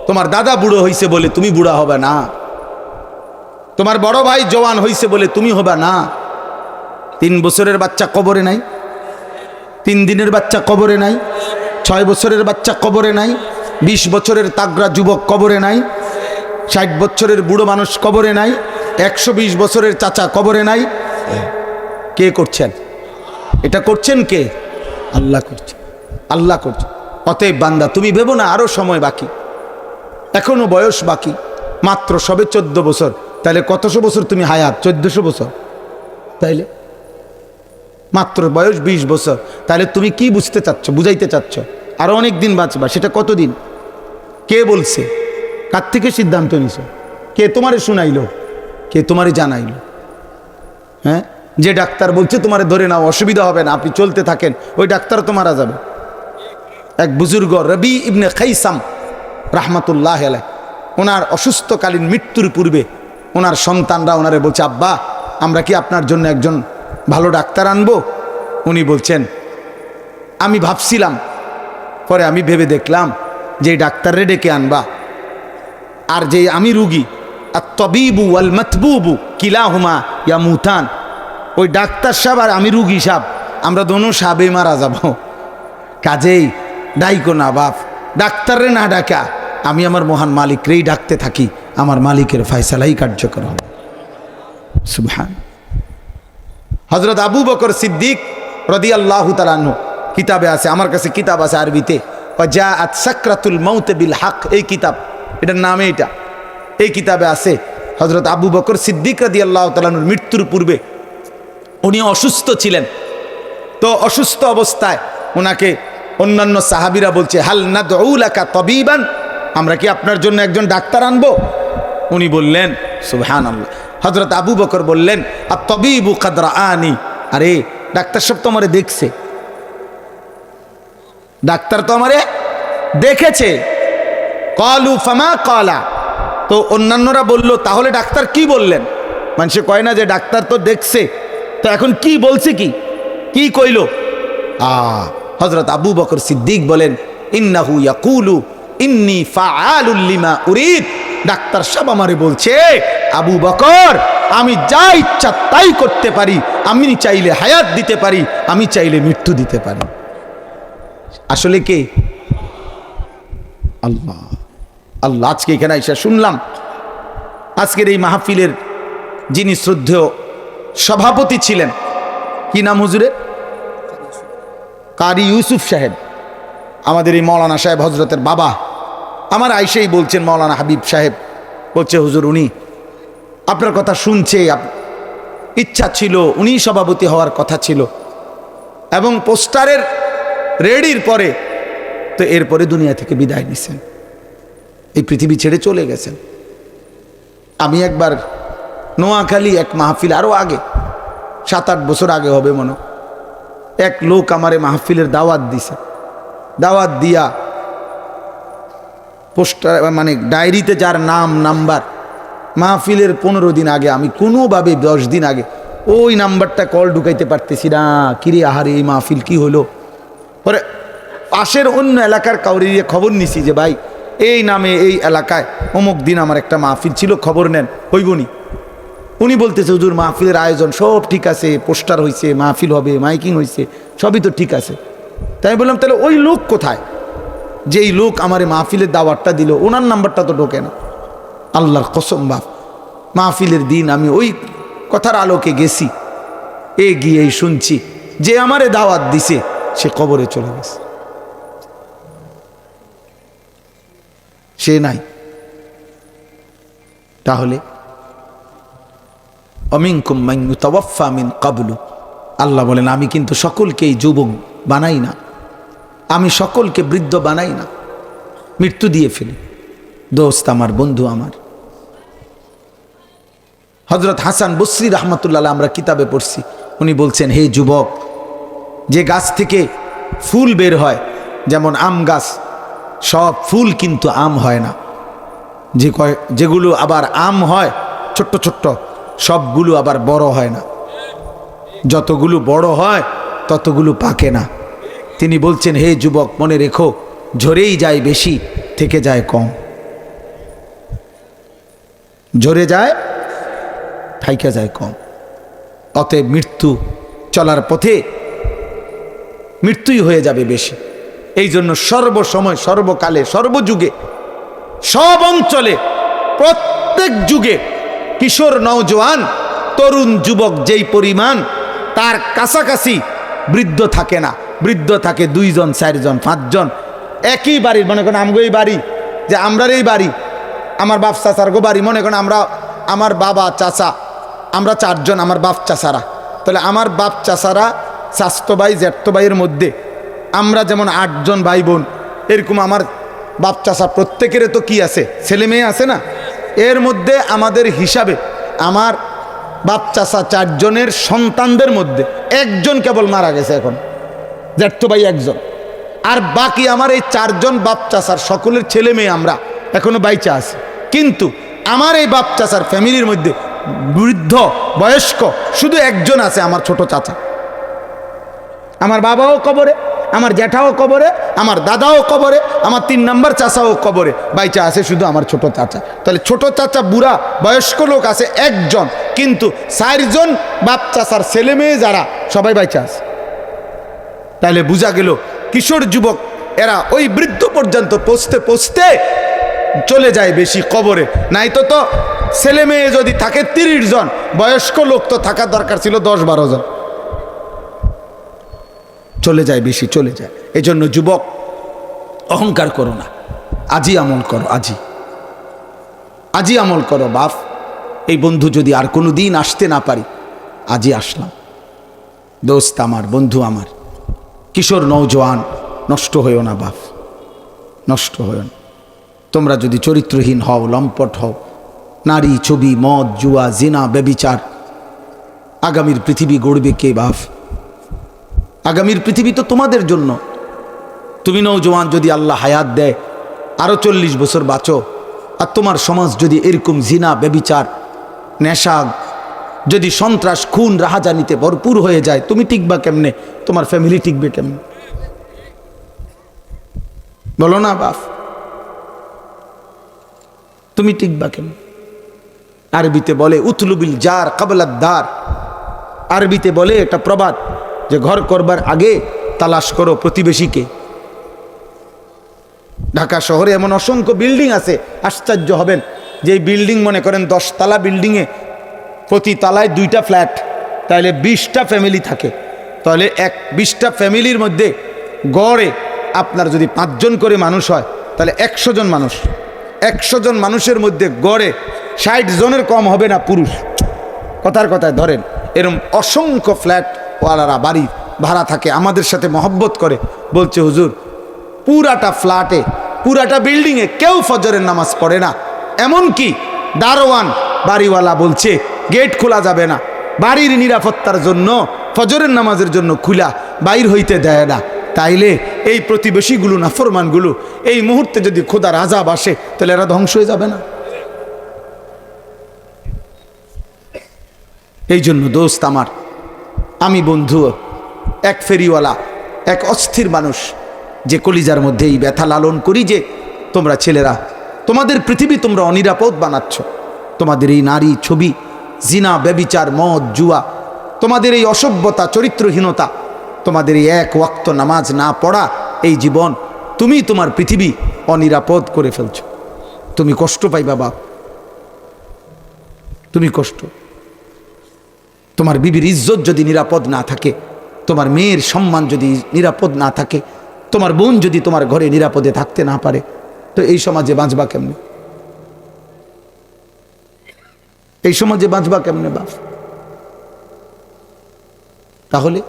তোমার দাদা বুড়ো হইছে বলে তুমি বুড়া হবে না, তোমার বড় ভাই জওয়ান হইছে বলে তুমি হবে না। 3 বছরের বাচ্চা কবরে নাই, 3 দিনের বাচ্চা কবরে নাই, 6 বছরের বাচ্চা কবরে নাই, 20 বছরের তাগড়া যুবক কবরে নাই, 60 বছরের বুড়ো মানুষ কবরে নাই, 120 বছরের চাচা কবরে নাই। কে করছেন? এটা করছেন কে? আল্লাহ করছে, আল্লাহ করছে। অতএব বান্দা তুমি ভেবো না আরো সময় বাকি, এখনো বয়স বাকি, মাত্র সবে 14 বছর। তাহলে কতশো বছর তুমি হায়াত? 1400 বছর। তাইলে মাত্র বয়স 20 বছর। তাহলে তুমি কি বুঝতে চাচ্ছ, বুঝাইতে চাচ্ছ? আরো অনেক দিন বাঁচবা, সেটা কতদিন? কে বলছে? কার থেকে সিদ্ধান্ত নিছ? কে তোমারে শুনাইলো? কে তোমারে জানাইলো? হ্যাঁ, যে ডাক্তার বলছে তোমারে ধরে নাও, অসুবিধা হবে না, আপনি চলতে থাকেন, ওই ডাক্তার তো মারা যাবে। এক বুজুর্গ রবি ইবনে খাইসাম রাহমাতুল্লাহ আলাইহি, ওনার অসুস্থকালীন মৃত্যুর পূর্বে ওনার সন্তানরা ওনারে বলছে, আব্বা আমরা কি আপনার জন্য একজন ভালো ডাক্তার আনবো? উনি বলছেন আমি ভাবছিলাম, পরে আমি ভেবে দেখলাম যে ডাক্তারে ডেকে আনবা আর যে আমি রুগী, আর তবিবু ওয়াল মাতবুবু কিলাহুমা ইয়ামুতান, ওই ডাক্তার সাহেব আর আমি রুগী সাহেব, আমরা দোনো সাহেবে মারা যাব। কাজেই ডাইকো না বাপ, ডাক্তারে না ডাকা আমি আমার মহান মালিকরেই ডাকতে থাকি, আমার মালিকের ফয়সালাই কার্যকর হবে। সুবহান। হযরত আবু বকর সিদ্দিক রাদিয়াল্লাহু তাআলা আনহু, কিতাবে আছে, আমার কাছে কিতাব আছে আরবিতে, জাআত সাকরাতুল মাউত বিল হক, এই কিতাব, এটার নামে এটা, এই কিতাবে আছে হযরত আবু বকর সিদ্দিক রাদিয়াল্লাহু তাআলা আনহুর মৃত্যুর পূর্বে উনি অসুস্থ ছিলেন। তো অসুস্থ অবস্থায় ওনাকে অন্যান্য সাহাবীরা বলছে, হাল নাদউ লাকা তাবিবান, আমরা কি আপনার জন্য একজন ডাক্তার আনবো? উনি বললেন সুবহানাল্লাহ। হযরত আবু বকর বললেন, আত-তাবিবু কাদ রাআনি, আরে ডাক্তার সাহেব তো আমারে দেখছে, ডাক্তার তো আমারে দেখেছে। ক্বালু ফামা ক্বালা, তো অন্যান্যরা বলল তাহলে ডাক্তার কি বললেন? মানুষে কয় না যে ডাক্তার তো দেখছে, তো এখন কি বলছে, কি কি কইল? হযরত আবু বকর সিদ্দিক বলেন, ইন্নাহু ইয়াকুলু ইন্নী ফাআলুল লিমা উরিদ, ডাক্তার সাহেব আমারে বলছে আবু বকর আমি যা ইচ্ছা তাই করতে পারি, আমি চাইলে হায়াত দিতে পারি, আমি চাইলে মৃত্যু দিতে পারি। আসলে কে? আল্লাহ। আল্লাহ। আজকে এখানে এসে শুনলাম, আজকের এই মাহফিলের যিনি শ্রদ্ধেয় সভাপতি ছিলেন, কি নাম হুজুরের? কারি ইউসুফ সাহেব, আমাদের এই মৌলানা সাহেব হজরতের বাবা, আমার আইসেই বলছেন, মৌলানা হাবিব সাহেব বলছে, হুজুর উনি আপনার কথা শুনছে, ইচ্ছা ছিল উনি সভাপতি হওয়ার কথা ছিল, এবং পোস্টারের রেডির পরে তো এরপরে দুনিয়া থেকে বিদায় নিছেন, এই পৃথিবী ছেড়ে চলে গেছেন। আমি একবার নোয়াখালী এক মাহফিল, আরও আগে 7-8 বছর আগে হবে মনে, এক লোক আমারে মাহফিলের দাওয়াত দিছে, দাওয়াত দিয়া পোস্টার মানে ডায়েরিতে যার নাম নাম্বার মাহফিলের 15 দিন আগে আমি কোনোভাবে 10 দিন আগে ওই নাম্বারটা কল ঢুকাইতে পারতেছি না, কিরে আহারে এই মাহফিল কি হলো। পরে পাশের অন্য এলাকার কাউরে দিয়ে খবর নিছি যে ভাই এই নামে এই এলাকায় অমুক দিন আমার একটা মাহফিল ছিল, খবর নেন হইবনি। উনি বলতেছে হুজুর মাহফিলের আয়োজন সব ঠিক আছে, পোস্টার হয়েছে, মাহফিল হবে, মাইকিং হয়েছে, সবই তো ঠিক আছে। তাই বললাম তাহলে ওই লোক কোথায়, যেই লোক আমার মাহফিলের দাওয়াতটা দিল ওনার নাম্বারটা তো ঢোকে না। আল্লাহর কসম বাপ, মাহফিলের দিন আমি ওই কথার আলোকে গেছি, গিয়েই শুনছি যে আমারে দাওয়াত দিছে সে কবরে চলে গেছে, সে নাই। তাহলে অমিনকুম মান ইউতাওয়াফা মিন ক্বাবলু, আল্লাহ বলেন আমি কিন্তু সকলকেই যুবক বানাই না, আমি সকলকে বৃদ্ধ বানাই না, মৃত্যু দিয়ে ফেলি। দোস্ত আমার, বন্ধু আমার, হযরত হাসান বসরি রাহমাতুল্লাহ আলাইহি আমরা কিতাবে পড়ছি, উনি বলছেন হে যুবক, যে গাছ থেকে ফুল বের হয়, যেমন আম গাছ, সব ফুল কিন্তু আম হয় না, যেগুলো আবার আম হয় ছোট্ট ছোট্ট, সবগুলো আবার বড় হয় না, যতগুলো বড় হয় ততগুলো পাকে না। তিনি বলছেন হে যুবক মনে রেখো, ঝরেই যায় বেশি, থেকে যায় কম, ঝরে যায় থাইকা যায় কম। অতএব মৃত্যু চলার পথে মৃত্যুই হয়ে যাবে বেশি। এই জন্য সর্বসময়, সর্বকালে, সর্বযুগে, সব অঞ্চলে, প্রত্যেক যুগে কিশোর, নওজোয়ান, তরুণ, যুবক যেই পরিমাণ, তার কাছাকাছি বৃদ্ধ থাকে না। বৃদ্ধ থাকে 2 জন, 4 জন, 5 জন, একই বাড়ির। মনে করেন আমগো এই বাড়ি, যে আমরার এই বাড়ি, আমার বাপ চাচার গো বাড়ি, মনে করেন আমরা, আমার বাবা চাচা, আমরা 4 জন, আমার বাপ চাচারা। তাহলে আমার বাপ চাচারা, চাচতো ভাই, জ্যাঠতো ভাইয়ের মধ্যে আমরা যেমন 8 জন ভাই বোন, এরকম আমার বাপ চাচা প্রত্যেকের তো কি আছে, ছেলে মেয়ে আছে না। এর মধ্যে আমাদের হিসাবে আমার বাপ চাচা 4 জনের সন্তানদের মধ্যে 1 জন কেবল মারা গেছে এখন, জ্যাঠতো ভাই 1 জন, আর বাকি আমার এই 4 জন বাপ চাচার সকলের ছেলে মেয়ে আমরা এখনো বাইচা আছে। কিন্তু আমার এই বাপ চাচার ফ্যামিলির মধ্যে বৃদ্ধ বয়স্ক শুধু 1 জন আছে, আমার ছোট চাচা। আমার বাবাও কবরে, আমার জ্যাঠাও কবরে, আমার দাদাও কবরে, আমার 3 নম্বর চাচাও কবরে, বাইচা আছে শুধু আমার ছোট চাচা। তাহলে ছোট চাচা বুড়া বয়স্ক লোক আছে 1 জন, কিন্তু 4 জন বাপ চাচার ছেলে মেয়ে যারা সবাই বাইচা আছে। তাহলে বোঝা গেল কিশোর যুবক এরা ওই বৃদ্ধ পর্যন্ত পৌঁছতে পৌঁছতে চলে যায় বেশি কবরে। নাই তো ছেলে মেয়ে যদি থাকে 30 জন, বয়স্ক লোক তো থাকার দরকার ছিল 10-12 জন, চলে যায় বেশি, চলে যায়। এই জন্য যুবক অহংকার করো না, আজই আমল করো, আজই আমল করো। বাপ, এই বন্ধু যদি আর কোনো দিন আসতে না পারি, আজই আসলাম। দোস্ত আমার, বন্ধু আমার, কিশোর নওজোয়ান, নষ্ট হইও না বাপ, নষ্ট হইও না। তোমরা যদি চরিত্রহীন হও, লম্পট হও, নারী, ছবি, মদ, জুয়া, জিনা, ব্যভিচার, আগামীর পৃথিবী গড়বে কে বাপ? আগামীর পৃথিবী তো তোমাদের জন্য। তুমি নওজোয়ান, যদি আল্লাহ হায়াত দেয় আরো 40 বছর বাঁচো, আর তোমার সমাজ যদি এরকম জিনা, ব্যভিচার, নেশা, যদি সন্ত্রাস, খুন, রাহাজানিতে ভরপুর হয়ে যায়, তুমি টিকবা কেমনে? তোমার ফ্যামিলি টিকবে কেমনে? বলো না বাপ, তুমি টিকবা কেমনে? আরবিতে বলে উতলুবিল জার কাবলাদ দার, আরবিতে বলে একটা প্রবাদ যে ঘর করবার আগে তালাশ করো প্রতিবেশীকে। ঢাকা শহরে এমন অসংখ্য বিল্ডিং আছে, আশ্চর্য হবেন, যে বিল্ডিং মনে করেন 10 তলা বিল্ডিংয়ে প্রতি তলায় 2টা ফ্ল্যাট, তাহলে 20টা ফ্যামিলি থাকে। তাহলে 20টা ফ্যামিলির মধ্যে গড়ে আপনার যদি 5 জন করে মানুষ হয়, তাহলে 100 জন মানুষ, 100 জন মানুষের মধ্যে গড়ে 60 জনের কম হবে না পুরুষ। কথার কথায় ধরেন এরকম অসংখ্য ফ্ল্যাট ওয়ালারা বাড়ি ভাড়া থাকে, আমাদের সাথে মহব্বত করে, বলছে হুজুর পুরাটা ফ্ল্যাটে, পুরাটা বিল্ডিংয়ে কেউ ফজরের নামাজ পড়ে না। এমনকি দারোয়ান বাড়িওয়ালা বলছে গেট খোলা যাবে না, বাড়ির নিরাপত্তার জন্য ফজরের নামাজের জন্য খুলা, বাইর হইতে দেয় না। তাইলে এই প্রতিবেশীগুলো, নাফরমানগুলো, এই মুহূর্তে যদি খোদার আযাব আসে, তাহলে এরা ধ্বংস হয়ে যাবে না? এই জন্য দোস্ত আমার, আমি বন্ধু, এক ফেরিওয়ালা, এক অস্থির মানুষ, যে কলিজার মধ্যে এই ব্যথা লালন করি যে তোমরা ছেলেরা তোমাদের পৃথিবী তোমরা অনিরাপদ বানাচ্ছ। তোমাদের এই নারী ছবি, জিনা, ব্যভিচার, মদ, জুয়া, তোমাদের এই অসভ্যতা, চরিত্রহীনতা, তোমাদের এই এক ওয়াক্ত নামাজ না পড়া, এই জীবন তুমি তোমার পৃথিবী অনিরাপদ করে ফেলছ। তুমি কষ্ট পাইবা বাপ, তুমি কষ্ট। তোমার বিবির ইজ্জত যদি নিরাপদ না থাকে, তোমার মেয়ের সম্মান যদি নিরাপদ না থাকে, তোমার বোন যদি তোমার ঘরে নিরাপদে থাকতে না পারে, তো এই সমাজে বাঁচবা কেমনে? এই সমাজে বাঁচবা কেমনে বাপ? তাহলে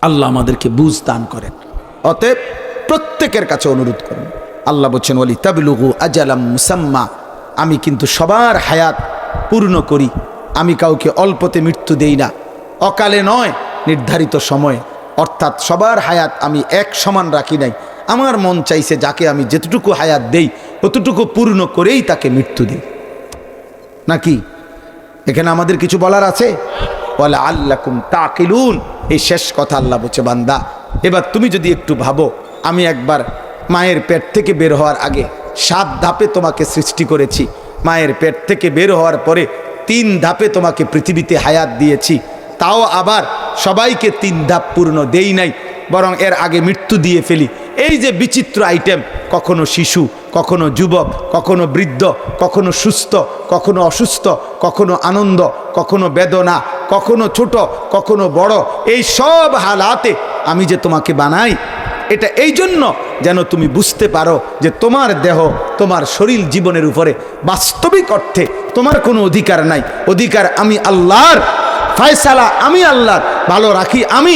আল্লাহ আমাদেরকে বুঝ দান করেন। অতএব প্রত্যেকের কাছে অনুরোধ করেন, আল্লাহ বলছেন ওয়ালি তাবলুগু আজালাম মুসাম্মা, আমি কিন্তু সবার হায়াত পূর্ণ করি, আমি কাউকে অল্পতে মৃত্যু দেই না, অকালে নয় নির্ধারিত সময়ে। অর্থাৎ সবার হায়াত আমি এক সমান রাখি নাই, আমার মন চাইছে যাকে আমি যেতটুকু হায়াত দেই ততটুকু পূর্ণ করেই তাকে মৃত্যু দিই। নাকি এখানে আমাদের কিছু বলার আছে? ওয়ালা আল্লাকুম তাকিলুন, এই শেষ কথা আল্লাহ বলছে বান্দা এবার তুমি যদি একটু ভাবো, আমি একবার মায়ের পেট থেকে বের হওয়ার আগে 7 ধাপে তোমাকে সৃষ্টি করেছি, মায়ের পেট থেকে বের হওয়ার পরে 3 ধাপে তোমাকে পৃথিবীতে হায়াত দিয়েছি, তাও আবার সবাইকে 3 ধাপ পূর্ণ দেই নাই, বরং এর আগে মৃত্যু দিয়ে ফেলি। এই যে বিচিত্র আইটেম, কখনো শিশু, কখনো যুবক, কখনো বৃদ্ধ, কখনো সুস্থ, কখনো অসুস্থ, কখনো আনন্দ, কখনো বেদনা, কখনো ছোট, কখনো বড়, এই সব হালাতে আমি যে তোমাকে বানাই, এটা এই জন্য যেন তুমি বুঝতে পারো যে তোমার দেহ, তোমার শরীর জীবনের উপরে বাস্তবিক অর্থে তোমার কোনো অধিকার নাই। অধিকার আমি আল্লাহর, ফয়সালা আমি আল্লাহর, ভালো রাখি আমি,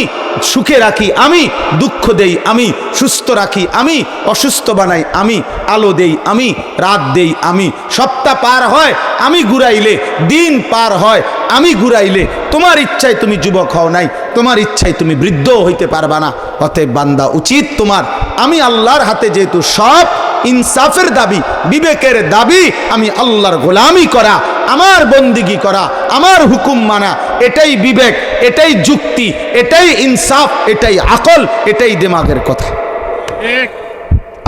সুখে রাখি আমি, দুঃখ দেই আমি, সুস্থ রাখি আমি, অসুস্থ বানাই আমি, আলো দেই আমি, রাত দেই আমি, সপ্তাহ পার হয় আমি ঘুরাইলে, দিন পার হয় আমি ঘুরাইলে। তোমার ইচ্ছায় তুমি যুবক হও নাই, তোমার ইচ্ছায় তুমি বৃদ্ধ হইতে পারবা না। অতএব বান্দা উচিত তোমার, আমি আল্লাহর হাতে যেহেতু সব, ইনসাফের দাবি, বিবেকের দাবি, আমি আল্লাহর গোলামি করা, আমার বন্দিগি করা, আমার হুকুম মানা, এটাই বিবেক, এটাই যুক্তি, এটাই ইনসাফ, এটাই আকল, এটাই দিমাগের কথা।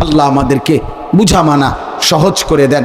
আল্লাহ আমাদেরকে বুঝা মানা সহজ করে দেন।